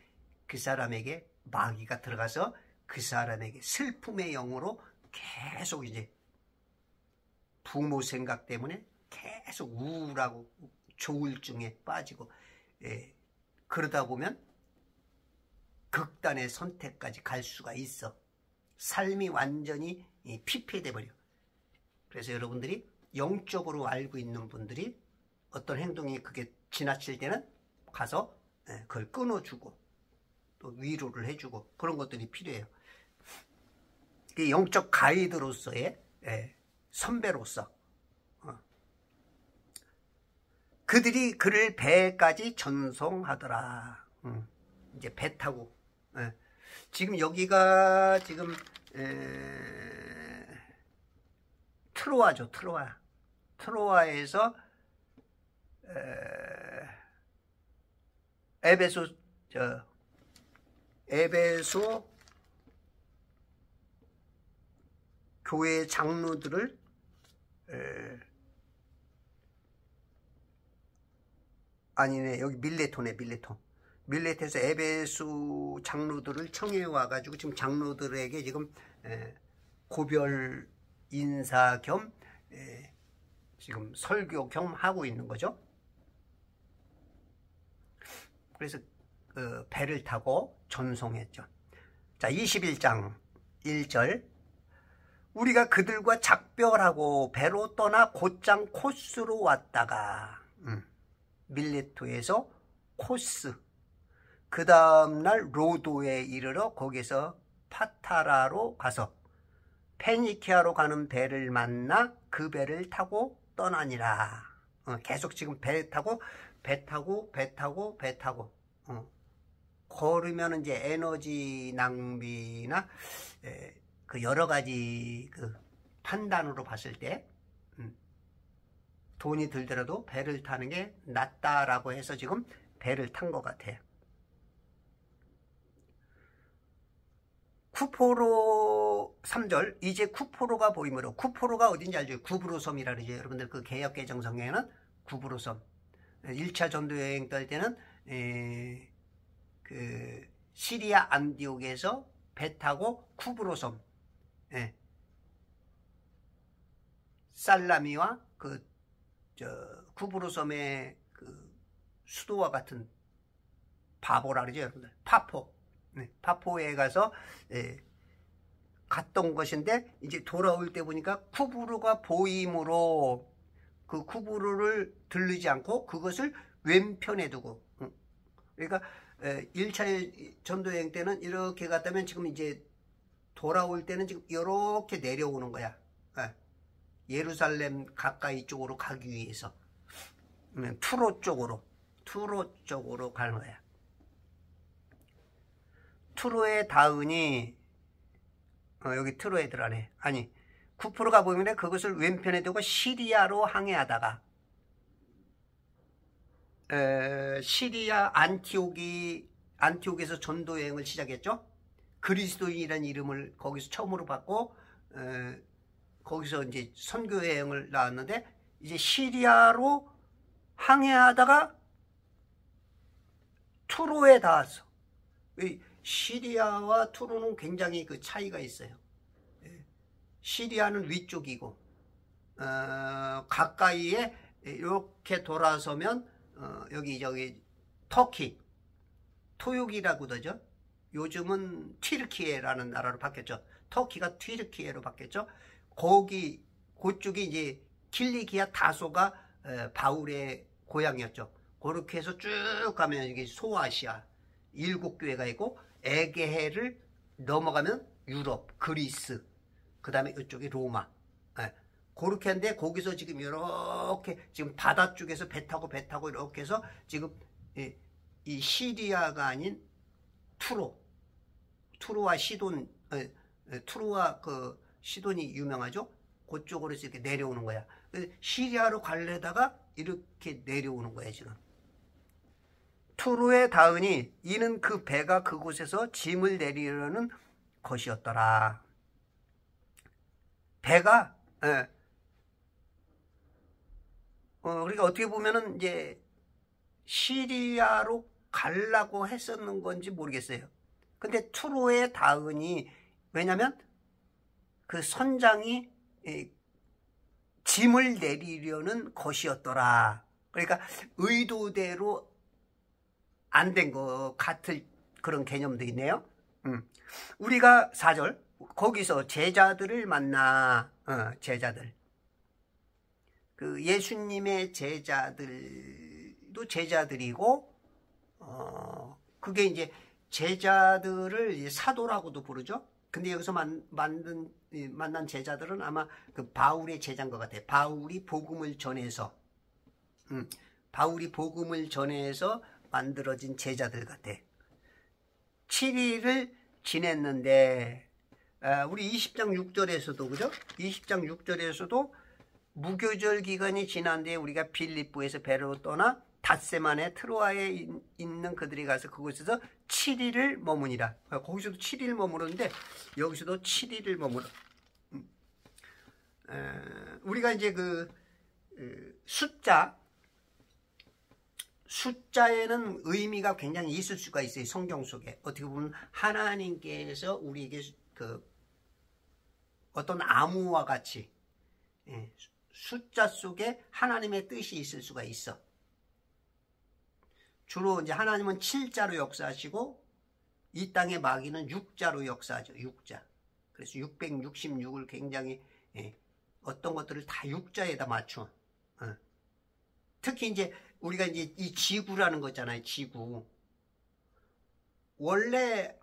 S1: 마귀가 들어가서 그 사람에게 슬픔의 영으로 계속 이제 부모 생각 때문에 계속 우울하고 조울증에 빠지고, 그러다 보면 극단의 선택까지 갈 수가 있어. 삶이 완전히 피폐돼 버려. 그래서 여러분들이 영적으로 알고 있는 분들이 어떤 행동이 그게 지나칠 때는 가서 그걸 끊어주고 또 위로를 해주고 그런 것들이 필요해요. 영적 가이드로서의 선배로서 그들이 그를 배까지 전송하더라. 이제 배 타고 지금 여기가 지금 트로아죠. 트로아에서 에베소 교회 장로들을 아니네, 여기 밀레토에서 에베소 장로들을 청해 와가지고 지금 장로들에게 지금 고별 인사 겸 지금 설교 겸 하고 있는 거죠. 그래서 배를 타고 전송했죠. 자, 21장 1절. 우리가 그들과 작별하고 배로 떠나 곧장 코스로 왔다가 밀레토에서 코스, 그 다음날 로도에 이르러 거기서 파타라로 가서 페니키아로 가는 배를 만나 그 배를 타고 떠나니라. 계속 지금 배 타고 걸으면 이제 에너지 낭비나 그 여러 가지 그 판단으로 봤을 때 돈이 들더라도 배를 타는 게 낫다라고 해서 지금 배를 탄 것 같아요. 쿠포로 3절. 이제 쿠포로가 보이므로. 쿠포로가 어딘지 알죠? 구브로섬이라 그러죠. 여러분들 그 개역개정성경에는 구브로섬. 1차 전도여행 딸 때는 그 시리아 안디옥에서 배 타고 쿠브로섬, 살라미와 쿠브로섬의 그 수도와 같은 바보라 그러죠, 여러분들. 파포에 가서 갔던 것인데 이제 돌아올 때 보니까 쿠브로가 보이므로 그 쿠브로를 들르지 않고 그것을 왼편에 두고, 그러니까 1차 전도여행 때는 이렇게 갔다면 지금 이제 돌아올 때는 지금 이렇게 내려오는 거야. 예루살렘 가까이 쪽으로 가기 위해서. 투로 쪽으로 가는 거야. 투로에 닿으니 여기 트로에 들어가네. 아니, 쿠프로가 보이면 그것을 왼편에 두고 시리아로 항해하다가 시리아 안티옥에서 전도 여행을 시작했죠. 그리스도인이라는 이름을 거기서 처음으로 받고 거기서 이제 선교 여행을 나왔는데 이제 시리아로 항해하다가 투로에 닿았어. 시리아와 투로는 굉장히 그 차이가 있어요. 시리아는 위쪽이고 가까이에 이렇게 돌아서면 여기 저기 터키 토욕이라고 그러죠. 요즘은 튀르키예라는 나라로 바뀌었죠. 터키가 튀르키예로 바뀌었죠. 그쪽이 이제 킬리기아 다소가 바울의 고향이었죠. 그렇게 해서 쭉 가면 이게 소아시아 7교회가 있고 에게해를 넘어가면 유럽, 그리스, 그 다음에 이쪽이 로마. 그렇게 하는데 거기서 지금 이렇게 지금 바다 쪽에서 배 타고 이렇게 해서 지금 이 시리아가 아닌 투로와 시돈, 투로와 그 시돈이 유명하죠. 그쪽으로 이렇게 내려오는 거야. 시리아로 가려다가 이렇게 내려오는 거야 지금. 투로에 닿으니 이는 그 배가 그곳에서 짐을 내리려는 것이었더라. 배가 그러니까 어떻게 보면은 이제 시리아로 가려고 했었는 건지 모르겠어요. 근데 투로에 닿으니 왜냐면 그 선장이 짐을 내리려는 것이었더라. 그러니까 의도대로 안 된 것 같을 그런 개념도 있네요. 우리가 4절 거기서 제자들을 만나 제자들 그 예수님의 제자들도 제자들이고 그게 이제 제자들을 사도라고도 부르죠. 근데 여기서 만난 제자들은 아마 그 바울의 제자인 것 같아요. 바울이 복음을 전해서 만들어진 제자들 같아. 7일을 지냈는데 우리 20장 6절에서도 그죠? 20장 6절에서도 무교절 기간이 지난 뒤에 우리가 빌립보에서 배로 떠나 닷새만에 트로아에 있는 그들이 가서 그곳에서 7일을 머무니라. 거기서도 7일 머무르는데 여기서도 7일을 머무르. 우리가 이제 그 숫자에는 의미가 굉장히 있을 수가 있어요. 성경 속에 어떻게 보면 하나님께서 우리에게 그 어떤 암호와 같이 숫자 속에 하나님의 뜻이 있을 수가 있어. 주로 이제 하나님은 7자로 역사하시고 이 땅의 마귀는 6자로 역사하죠. 6자. 그래서 666을 굉장히 어떤 것들을 다 6자에다 맞춰. 특히 이제 우리가 이제 이 지구라는 거잖아요. 지구. 원래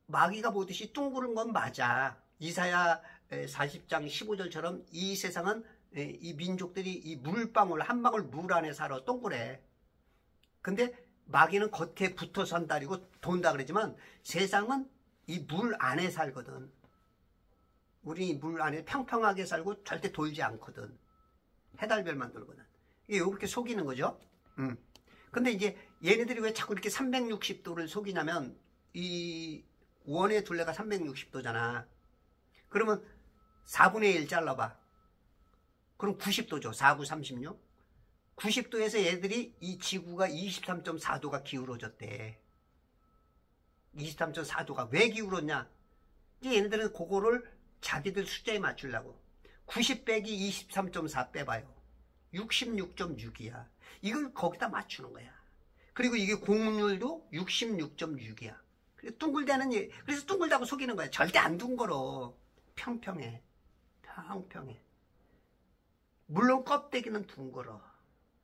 S1: 마귀가 보듯이 둥그런 건 맞아. 이사야 40장 15절처럼 이 세상은 이 민족들이 이 물방울 한 방울 물 안에 살아 동그래. 근데 마귀는 겉에 붙어 산다리고 돈다 그러지만 세상은 이 물 안에 살거든. 우리 물 안에 평평하게 살고 절대 돌지 않거든. 해달별만 돌거든. 이게 이렇게 속이는 거죠. 근데 이제 얘네들이 왜 자꾸 이렇게 360도를 속이냐면 이 원의 둘레가 360도잖아. 그러면 4분의 1 잘라봐. 그럼 90도죠. 4, 9, 36. 90도에서 얘들이 이 지구가 23.4도가 기울어졌대. 23.4도가 왜 기울었냐? 이제 얘네들은 그거를 자기들 숫자에 맞추려고 90 빼기 23.4 빼봐요. 66.6이야. 이걸 거기다 맞추는 거야. 그리고 이게 공률도 66.6이야. 둥글대는 그래서 둥글다고 속이는 거야. 절대 안 둥글어. 평평해. 평평해. 물론 껍데기는 둥글어.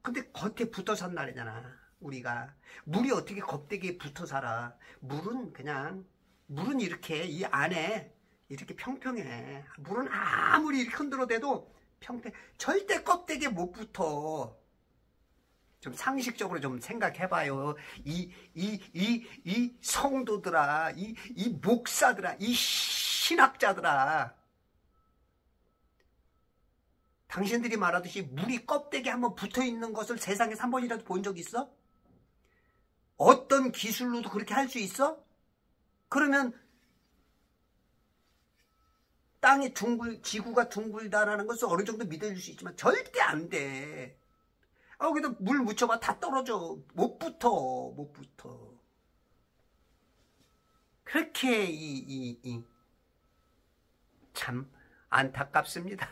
S1: 근데 겉에 붙어 산 날이잖아. 우리가 물이 어떻게 껍데기에 붙어 살아. 물은 이렇게 이 안에 이렇게 평평해. 물은 아무리 이렇게 흔들어대도 평평. 절대 껍데기에 못 붙어. 좀 상식적으로 좀 생각해봐요. 이 성도들아, 이 목사들아, 이 신학자들아. 당신들이 말하듯이 물이 껍데기에 한번 붙어있는 것을 세상에서 한 번이라도 본 적 있어? 어떤 기술로도 그렇게 할 수 있어? 그러면 땅이 지구가 둥글다라는 것을 어느 정도 믿어줄 수 있지만 절대 안 돼. 거기다 물 묻혀봐 다 떨어져. 못 붙어. 그렇게 참 안타깝습니다.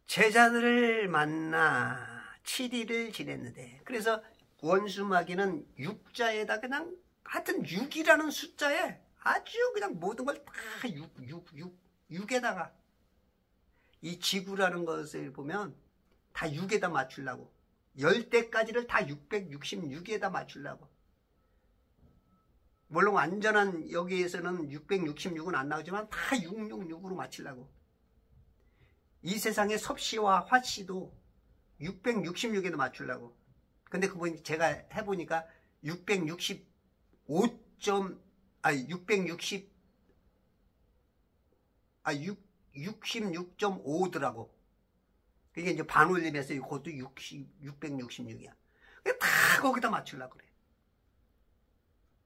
S1: 제자들을 만나 7일을 지냈는데, 그래서 원수마귀는 육자에다 그냥 하여튼 6이라는 숫자에 아주 그냥 모든 걸 다 6에다가 이 지구라는 것을 보면 다 6에다 맞추려고 10대까지를 다 666에다 맞추려고. 물론 완전한 여기에서는 666은 안 나오지만 다 666으로 맞추려고. 이 세상의 섭씨와 화씨도 666에도 맞추려고. 근데 그분 제가 해보니까 66.5더라고. 그게 이제 반올림에서 그것도 666이야. 다 거기다 맞추려고 그래.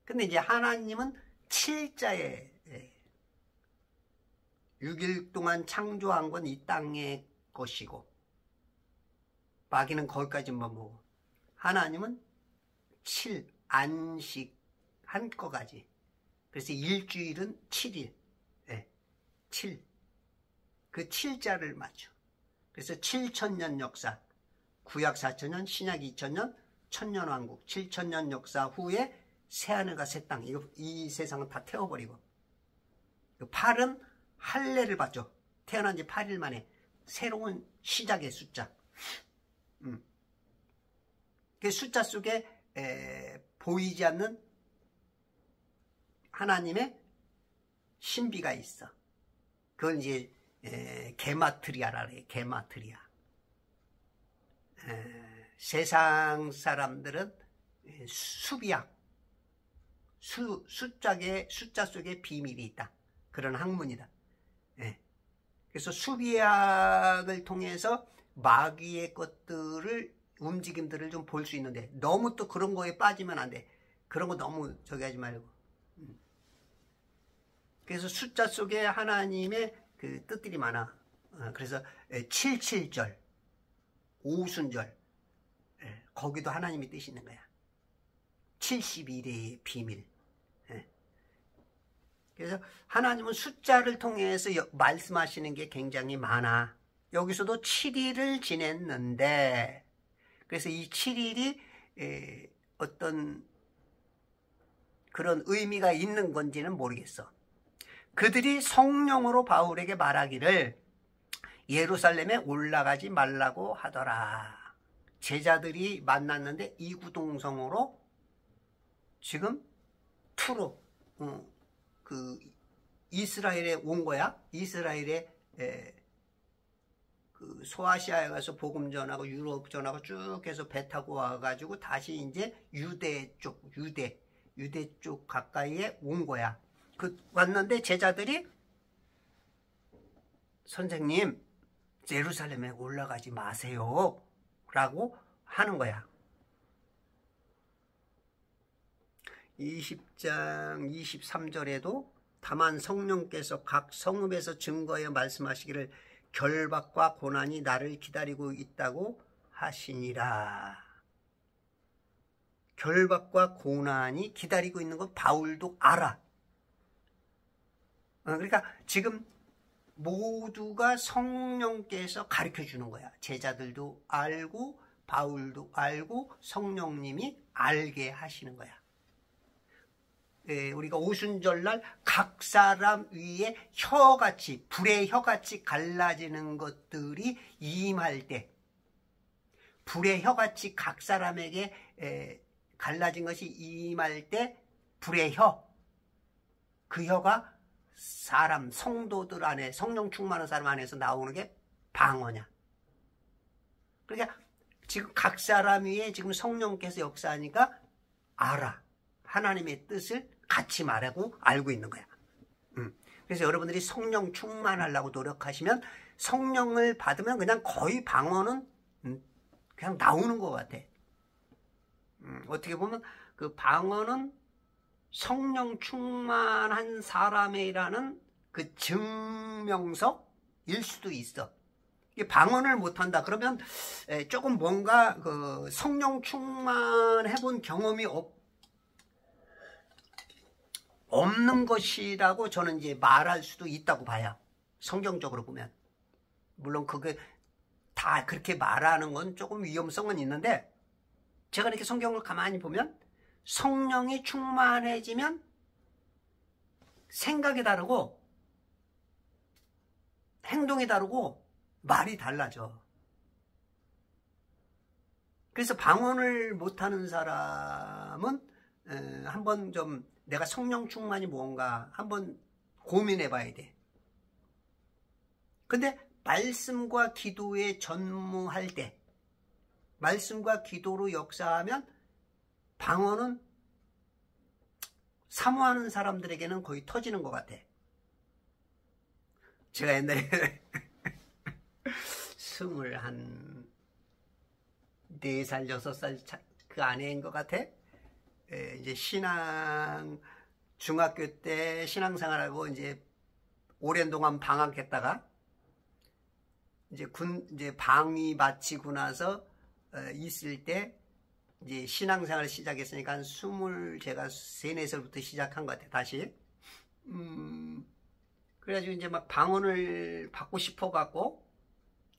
S1: 근데 이제 하나님은 7자에 6일 동안 창조한 건 이 땅의 것이고, 마귀는 거기까지만 보고, 하나님은 7, 안식, 한꺼까지. 그래서 일주일은 7일, 7. 그 7자를 맞춰. 그래서 7천년 역사, 구약 4천년, 신약 2천년, 천년왕국, 7천년 역사 후에 새하늘과 새 땅, 이 세상은 다 태워버리고, 8은 할례를 받죠. 태어난 지 8일 만에 새로운 시작의 숫자. 그 숫자 속에 보이지 않는 하나님의 신비가 있어. 그건 이제 게마트리아라 그래. 게마트리아. 세상 사람들은 수비학, 숫자 속에 비밀이 있다. 그런 학문이다. 그래서 수비학을 통해서 마귀의 것들을, 움직임들을 좀 볼 수 있는데, 너무 또 그런 거에 빠지면 안 돼. 그런 거 너무 저기 하지 말고. 그래서 숫자 속에 하나님의 그 뜻들이 많아. 그래서 77절, 오순절, 거기도 하나님의 뜻이 있는 거야. 71회의 비밀. 그래서 하나님은 숫자를 통해서 말씀하시는 게 굉장히 많아. 여기서도 7일을 지냈는데, 그래서 이 7일이 어떤 그런 의미가 있는 건지는 모르겠어. 그들이 성령으로 바울에게 말하기를 예루살렘에 올라가지 말라고 하더라. 제자들이 만났는데 이구동성으로 지금 투로 그 이스라엘에 온 거야. 이스라엘에 그 소아시아에 가서 복음 전하고 유럽 전하고 쭉 해서 배 타고 와가지고 다시 이제 유대 쪽 가까이에 온 거야. 왔는데 제자들이 선생님 예루살렘에 올라가지 마세요 라고 하는 거야. 20장 23절에도 다만 성령께서 각 성읍에서 증거하여 말씀하시기를 결박과 고난이 나를 기다리고 있다고 하시니라. 결박과 고난이 기다리고 있는 건 바울도 알아. 그러니까 지금 모두가 성령께서 가르쳐 주는 거야. 제자들도 알고 바울도 알고 성령님이 알게 하시는 거야. 우리가 오순절날 각 사람 위에 혀같이, 불의 혀같이 갈라지는 것들이 임할 때, 불의 혀같이 각 사람에게 갈라진 것이 임할 때 불의 혀, 그 혀가 사람, 성도들 안에, 성령 충만한 사람 안에서 나오는 게 방언이야. 그러니까 지금 각 사람 위에 지금 성령께서 역사하니까 알아. 하나님의 뜻을 같이 말하고 알고 있는 거야. 그래서 여러분들이 성령 충만하려고 노력하시면 성령을 받으면 그냥 거의 방언은 그냥 나오는 것 같아. 어떻게 보면 그 방언은 성령 충만한 사람이라는 그 증명서일 수도 있어. 방언을 못한다 그러면 조금 뭔가 그 성령 충만해본 경험이 없는 것이라고 저는 이제 말할 수도 있다고 봐요. 성경적으로 보면. 물론 그게 다 그렇게 말하는 건 조금 위험성은 있는데, 제가 이렇게 성경을 가만히 보면 성령이 충만해지면 생각이 다르고 행동이 다르고 말이 달라져. 그래서 방언을 못하는 사람은 한번 좀 내가 성령 충만이 뭔가 한번 고민해 봐야 돼. 근데 말씀과 기도에 전무할 때, 말씀과 기도로 역사하면 방언은 사모하는 사람들에게는 거의 터지는 것 같아. 제가 옛날에 24살, 6살 그 아내인 것 같아. 이제 중학교 때 신앙생활하고 이제 오랜 동안 방학했다가 이제 방위 마치고 나서 있을 때 이제 신앙생활을 시작했으니까 한 제가 3, 4살부터 시작한 것 같아, 다시. 그래가지고 이제 막 방언을 받고 싶어갖고,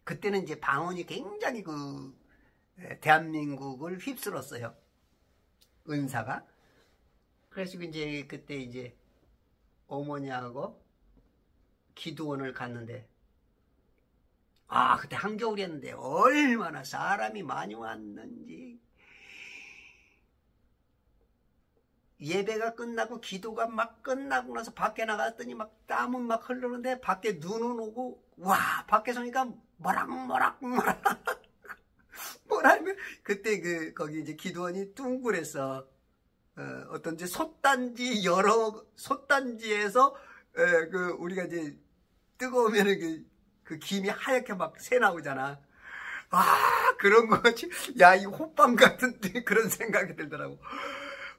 S1: 그때는 이제 방언이 굉장히 대한민국을 휩쓸었어요. 은사가. 그래서 이제 그때 이제 어머니하고 기도원을 갔는데, 그때 한겨울이었는데 얼마나 사람이 많이 왔는지. 예배가 끝나고 기도가 막 끝나고 나서 밖에 나갔더니 막 땀은 막 흐르는데 밖에 눈은 오고, 와, 밖에 서니까 뭐라면 그때 거기 이제 기도원이 둥그랬어. 어떤 이제 솥단지에서 우리가 이제 뜨거우면은 그 김이 하얗게 막 새 나오잖아. 그런 거지. 야, 이 호빵 같은 그런 생각이 들더라고.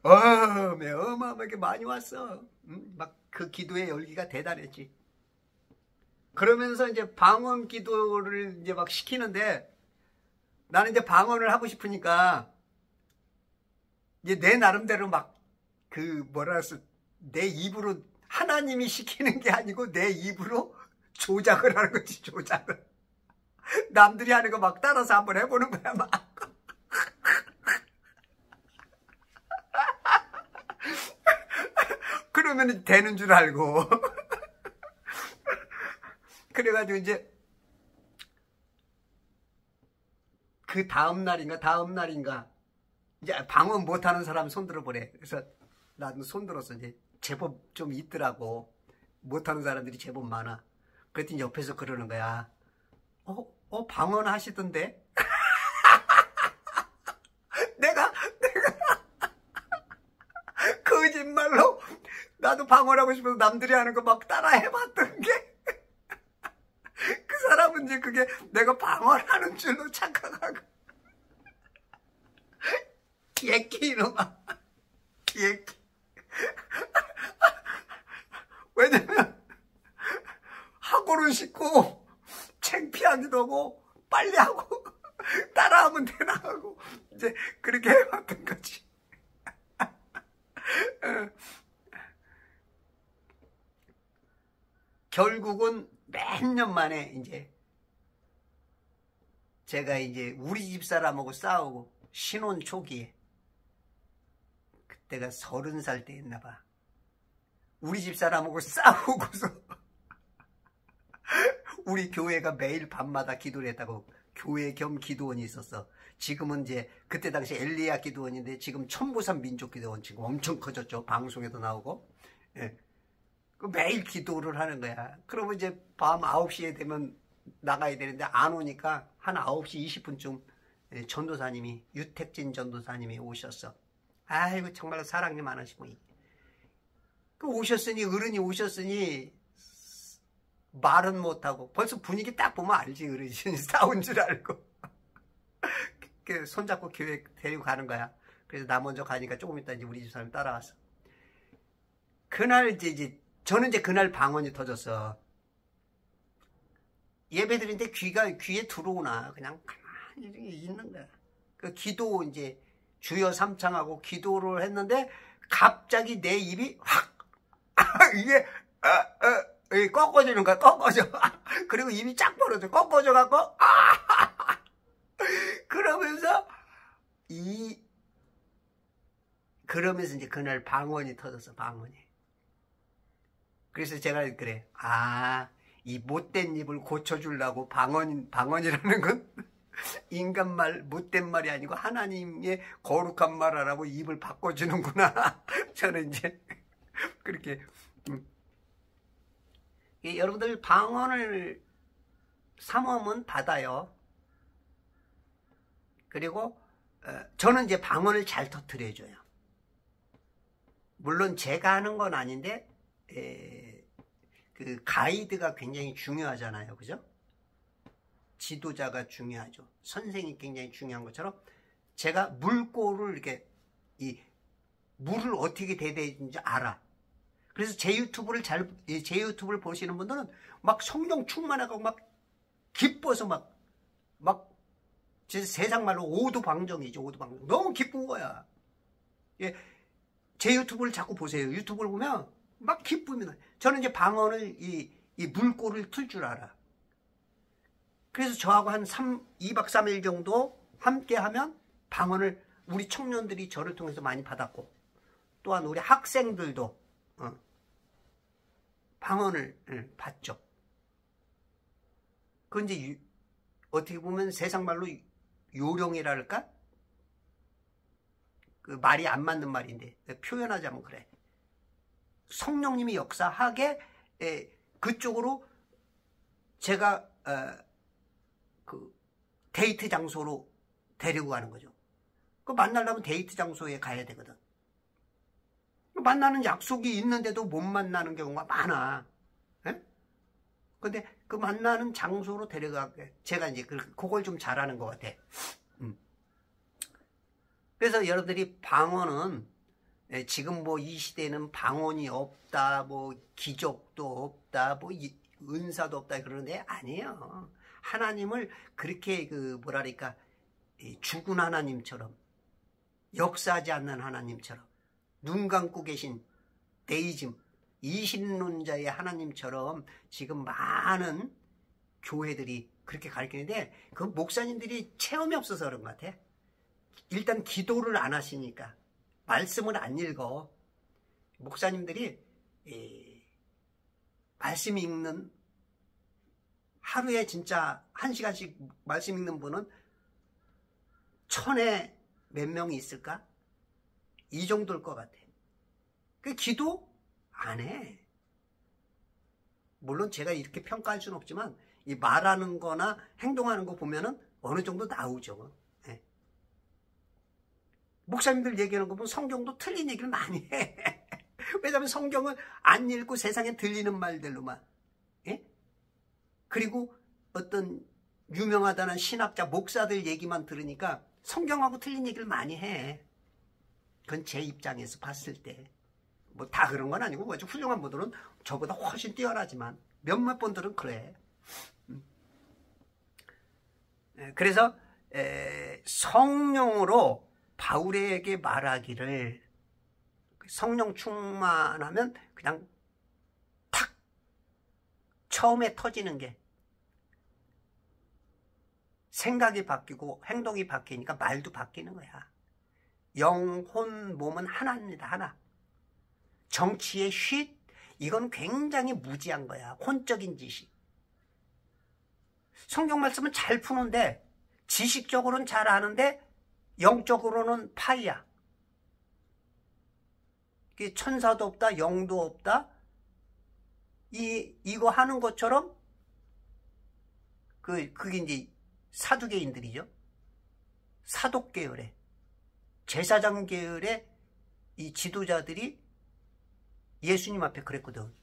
S1: 어마어마하게 많이 왔어. 막 그 기도의 열기가 대단했지. 그러면서 이제 방언 기도를 이제 막 시키는데, 나는 이제 방언을 하고 싶으니까 이제 내 나름대로 막 내 입으로 하나님이 시키는 게 아니고 내 입으로 조작을 하는 거지, 조작을. 남들이 하는 거 막 따라서 한번 해보는 거야, 막. 그러면 되는 줄 알고. 그래가지고 이제 그 다음 날인가 이제 방언 못하는 사람 손들어 보래. 그래서 나도 손들었어. 이제 제법 좀 있더라고. 못하는 사람들이 제법 많아. 그랬더니 옆에서 그러는 거야. 방언 하시던데? 내가 거짓말로 나도 방언하고 싶어서 남들이 하는 거 막 따라 해봤던 게, 그 사람은 이제 그게 내가 방언하는 줄로 착각하고, 기획기 이놈아, 기획기. 왜냐면 하고는 싶고 창피하기도 하고 빨리 하고 따라하면 되나 하고 이제 그렇게 해봤던 거지. 결국은 몇 년 만에 이제 제가 이제 우리 집 사람하고 싸우고, 신혼 초기에, 그때가 30살 때였나 봐. 우리 집 사람하고 싸우고서 우리 교회가 매일 밤마다 기도를 했다고. 교회 겸 기도원이 있었어. 지금은 이제 그때 당시 엘리야 기도원인데 지금 천부산 민족기도원 지금 엄청 커졌죠. 방송에도 나오고. 예. 매일 기도를 하는 거야. 그러면 이제 밤 9시에 되면 나가야 되는데 안 오니까 한 9시 20분쯤 전도사님이, 유택진 전도사님이 오셨어. 아이고 정말로 사랑이 많으시고, 오셨으니, 어른이 오셨으니 말은 못하고, 벌써 분위기 딱 보면 알지. 어른이 싸운 줄 알고 손잡고 교회 데리고 가는 거야. 그래서 나 먼저 가니까 조금 있다 이제 우리 집사람이 따라왔어. 그날 이제 저는 이제 그날 방언이 터졌어. 예배드리는데 귀에 들어오나 그냥 가만히 있는 거야. 그 기도 이제 주여 삼창하고 기도를 했는데 갑자기 내 입이 확 이게 꺾어지는 거야. 꺾어져. 그리고 입이 쫙 벌어져. 꺾어져 갖고 그러면서 그러면서 이제 그날 방언이 터졌어. 방언이. 그래서 제가 그래. 이 못된 입을 고쳐주려고 방언이라는 건 인간 말, 못된 말이 아니고 하나님의 거룩한 말 하라고 입을 바꿔주는구나. 저는 이제 그렇게. 여러분들 방언을 삼으면 받아요. 그리고 저는 이제 방언을 잘 터뜨려줘요. 물론 제가 하는 건 아닌데 그 가이드가 굉장히 중요하잖아요. 그죠? 지도자가 중요하죠. 선생이 굉장히 중요한 것처럼 제가 물꼬를 이렇게 물을 어떻게 대해야 되는지 알아. 그래서 제 유튜브를 보시는 분들은 막 성령 충만하고 막 기뻐서 막 세상 말로 오두방정이죠. 오두방정. 너무 기쁜 거야. 예, 제 유튜브를 자꾸 보세요. 유튜브를 보면 막 기쁩니다. 저는 이제 방언을 이 물꼬를 틀 줄 알아. 그래서 저하고 한 2박 3일 정도 함께 하면 방언을 우리 청년들이 저를 통해서 많이 받았고, 또한 우리 학생들도 방언을 받죠. 그건 이제 어떻게 보면 세상 말로 요령이랄까? 그 말이 안 맞는 말인데 표현하자면 그래. 성령님이 역사하게 그쪽으로 제가 그 데이트 장소로 데리고 가는 거죠. 그 만나려면 데이트 장소에 가야 되거든. 만나는 약속이 있는데도 못 만나는 경우가 많아. 근데 그 만나는 장소로 데려가게 제가 이제 그걸 좀 잘하는 것 같아. 그래서 여러분들이 방언은 지금 뭐 이 시대는 방언이 없다, 뭐 기적도 없다, 뭐 은사도 없다 그러는데 아니에요. 하나님을 그렇게 뭐랄까 죽은 하나님처럼, 역사하지 않는 하나님처럼, 눈 감고 계신 데이즘 이신론자의 하나님처럼 지금 많은 교회들이 그렇게 가르치는데 그 목사님들이 체험이 없어서 그런 것 같아. 일단 기도를 안 하시니까, 말씀을 안 읽어. 목사님들이 말씀 읽는, 하루에 진짜 1시간씩 말씀 읽는 분은 1000에 몇 명이 있을까? 이 정도일 것 같아. 그 기도 안 해. 물론 제가 이렇게 평가할 수는 없지만 이 말하는 거나 행동하는 거 보면은 어느 정도 나오죠. 네. 목사님들 얘기하는 거 보면 성경도 틀린 얘기를 많이 해. 왜냐하면 성경을 안 읽고 세상에 들리는 말들로만. 예? 그리고 어떤 유명하다는 신학자, 목사들 얘기만 들으니까 성경하고 틀린 얘기를 많이 해. 그건 제 입장에서 봤을 때. 뭐 다 그런 건 아니고 아주 훌륭한 분들은 저보다 훨씬 뛰어나지만 몇몇 분들은 그래. 그래서 성령으로 바울에게 말하기를, 성령 충만하면 그냥 탁 처음에 터지는 게 생각이 바뀌고 행동이 바뀌니까 말도 바뀌는 거야. 영혼 몸은 하나입니다. 하나. 정치의 쉿, 이건 굉장히 무지한 거야. 혼적인 지식. 성경 말씀은 잘 푸는데 지식적으로는 잘 아는데 영적으로는 파이야. 천사도 없다, 영도 없다. 이거 하는 것처럼 그게 이제 사두개인들이죠. 사독 계열의 제사장 계열의 이 지도자들이 예수님 앞에 그랬거든.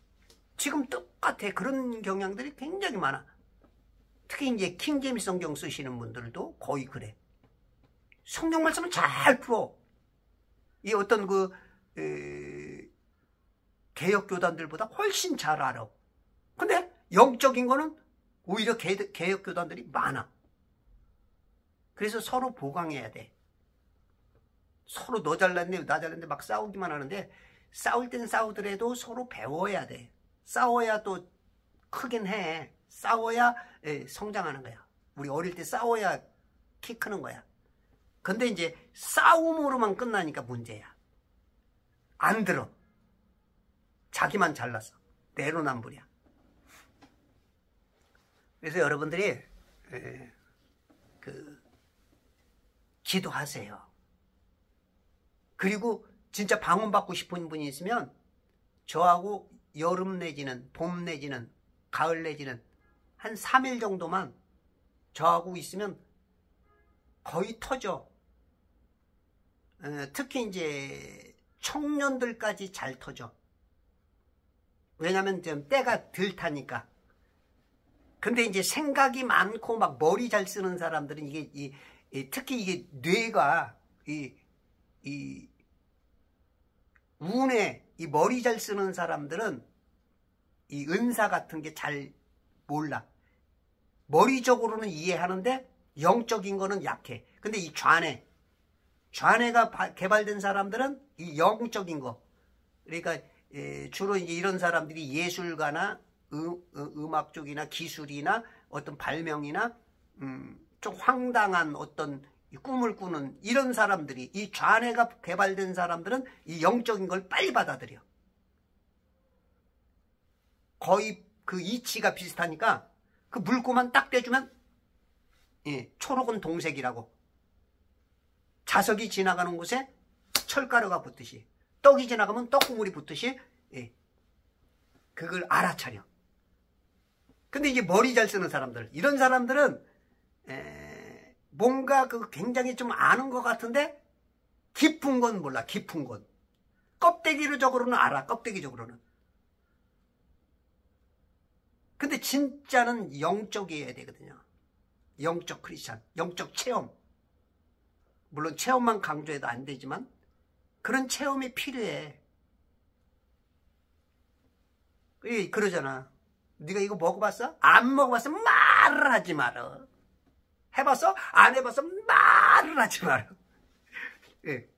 S1: 지금 똑같아. 그런 경향들이 굉장히 많아. 특히 이제 킹제임스 성경 쓰시는 분들도 거의 그래. 성경 말씀을 잘 풀어. 이 어떤 개혁 교단들보다 훨씬 잘 알아. 근데 영적인 거는 오히려 개혁 교단들이 많아. 그래서 서로 보강해야 돼. 서로 너 잘났네 나 잘났네 막 싸우기만 하는데, 싸울 땐 싸우더라도 서로 배워야 돼. 싸워야 또 크긴 해. 싸워야 성장하는 거야. 우리 어릴 때 싸워야 키 크는 거야. 근데 이제 싸움으로만 끝나니까 문제야. 안 들어. 자기만 잘났어. 내로남불이야. 그래서 여러분들이 기도하세요. 그리고 진짜 방언받고 싶은 분이 있으면 저하고 여름 내지는 봄 내지는 가을 내지는 한 3일 정도만 저하고 있으면 거의 터져. 특히 이제 청년들까지 잘 터져. 왜냐면 좀 때가 덜 타니까. 근데 이제 생각이 많고 막 머리 잘 쓰는 사람들은 특히 이게 뇌가 운에 이 머리 잘 쓰는 사람들은 이 은사 같은 게 잘 몰라. 머리적으로는 이해하는데 영적인 거는 약해. 근데 이 좌뇌가 개발된 사람들은 이 영적인 거. 그러니까 주로 이제 이런 사람들이 예술가나 음악 쪽이나 기술이나 어떤 발명이나 좀 황당한 어떤 꿈을 꾸는 이런 사람들이, 이 좌뇌가 개발된 사람들은 이 영적인 걸 빨리 받아들여. 거의 그 이치가 비슷하니까 그 물고만 딱 떼주면 초록은 동색이라고. 자석이 지나가는 곳에 철가루가 붙듯이, 떡이 지나가면 떡국물이 붙듯이 그걸 알아차려. 근데 이게 머리 잘 쓰는 사람들, 이런 사람들은 뭔가 굉장히 좀 아는 것 같은데 깊은 건 몰라. 깊은 건 껍데기적으로는 알아. 껍데기적으로는. 근데 진짜는 영적이어야 되거든요. 영적 크리스찬, 영적 체험. 물론 체험만 강조해도 안 되지만 그런 체험이 필요해. 그러잖아. 네가 이거 먹어봤어? 안 먹어봤어? 말을 하지 마라. 해봤어? 안 해봤어? 말을 하지 마라. 예.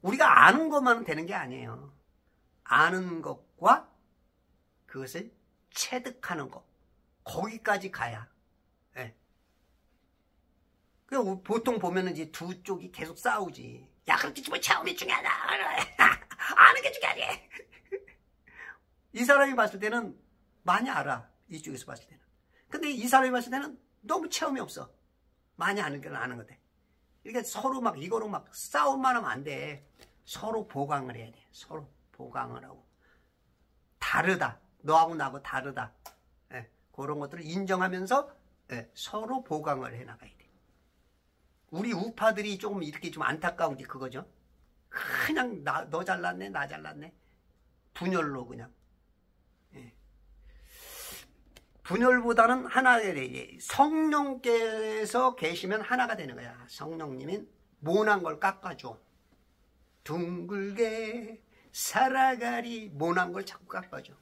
S1: 우리가 아는 것만은 되는 게 아니에요. 아는 것과 그것을 체득하는 것, 거기까지 가야. 예. 보통 보면은 이제 두 쪽이 계속 싸우지. 야, 그렇지 뭐 체험이 중요하다. 아는 게 중요하지. 이 사람이 봤을 때는 많이 알아. 이쪽에서 봤을 때는. 근데 이 사람이 봤을 때는 너무 체험이 없어. 많이 아는 건 아는 건데. 그러니까 서로 막 이거로 막 싸움만 하면 안 돼. 서로 보강을 해야 돼. 서로 보강을 하고. 다르다. 너하고 나하고 다르다. 예, 그런 것들을 인정하면서 서로 보강을 해나가야 돼. 우리 우파들이 조금 이렇게 좀 안타까운 게 그거죠. 그냥 너 잘났네, 나 잘났네. 분열로 그냥. 예. 분열보다는 하나가 돼. 성령께서 계시면 하나가 되는 거야. 성령님은 모난 걸 깎아줘. 둥글게 살아가리. 모난 걸 자꾸 깎아줘.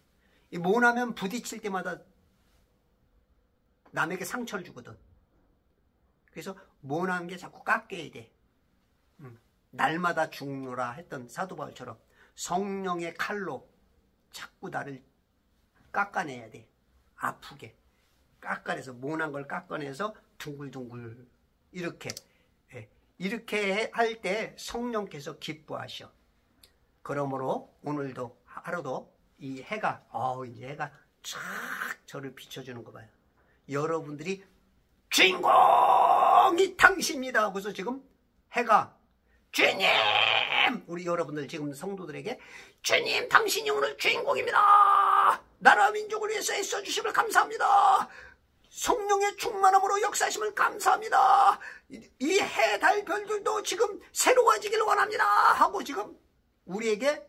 S1: 이 모나면 부딪힐 때마다 남에게 상처를 주거든. 그래서 모난 게 자꾸 깎여야 돼. 날마다 죽노라 했던 사도 바울처럼 성령의 칼로 자꾸 나를 깎아내야 돼. 아프게 깎아내서, 모난 걸 깎아내서 둥글둥글 이렇게 할 때 성령께서 기뻐하셔. 그러므로 오늘도 하루도 이 해가 이제 해가 쫙 저를 비춰주는 거 봐요. 여러분들이 주인공이 당신입니다. 그래서 지금 해가 주님, 우리 여러분들 지금 성도들에게 주님 당신이 오늘 주인공입니다. 나라 민족을 위해서 애써주심을 감사합니다. 성령의 충만함으로 역사하심을 감사합니다. 이 해, 달, 별들도 지금 새로워지기를 원합니다 하고 지금 우리에게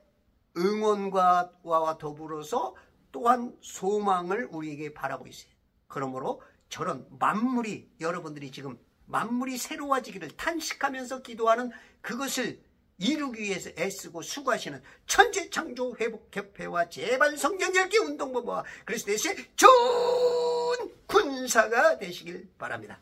S1: 응원과 더불어서 또한 소망을 우리에게 바라고 있어요. 그러므로 저런 만물이, 여러분들이 지금 만물이 새로워지기를 탄식하면서 기도하는 그것을 이루기 위해서 애쓰고 수고하시는 천지창조회복협회와 제발성경읽기 운동본부와 그리스도의 좋은 군사가 되시길 바랍니다.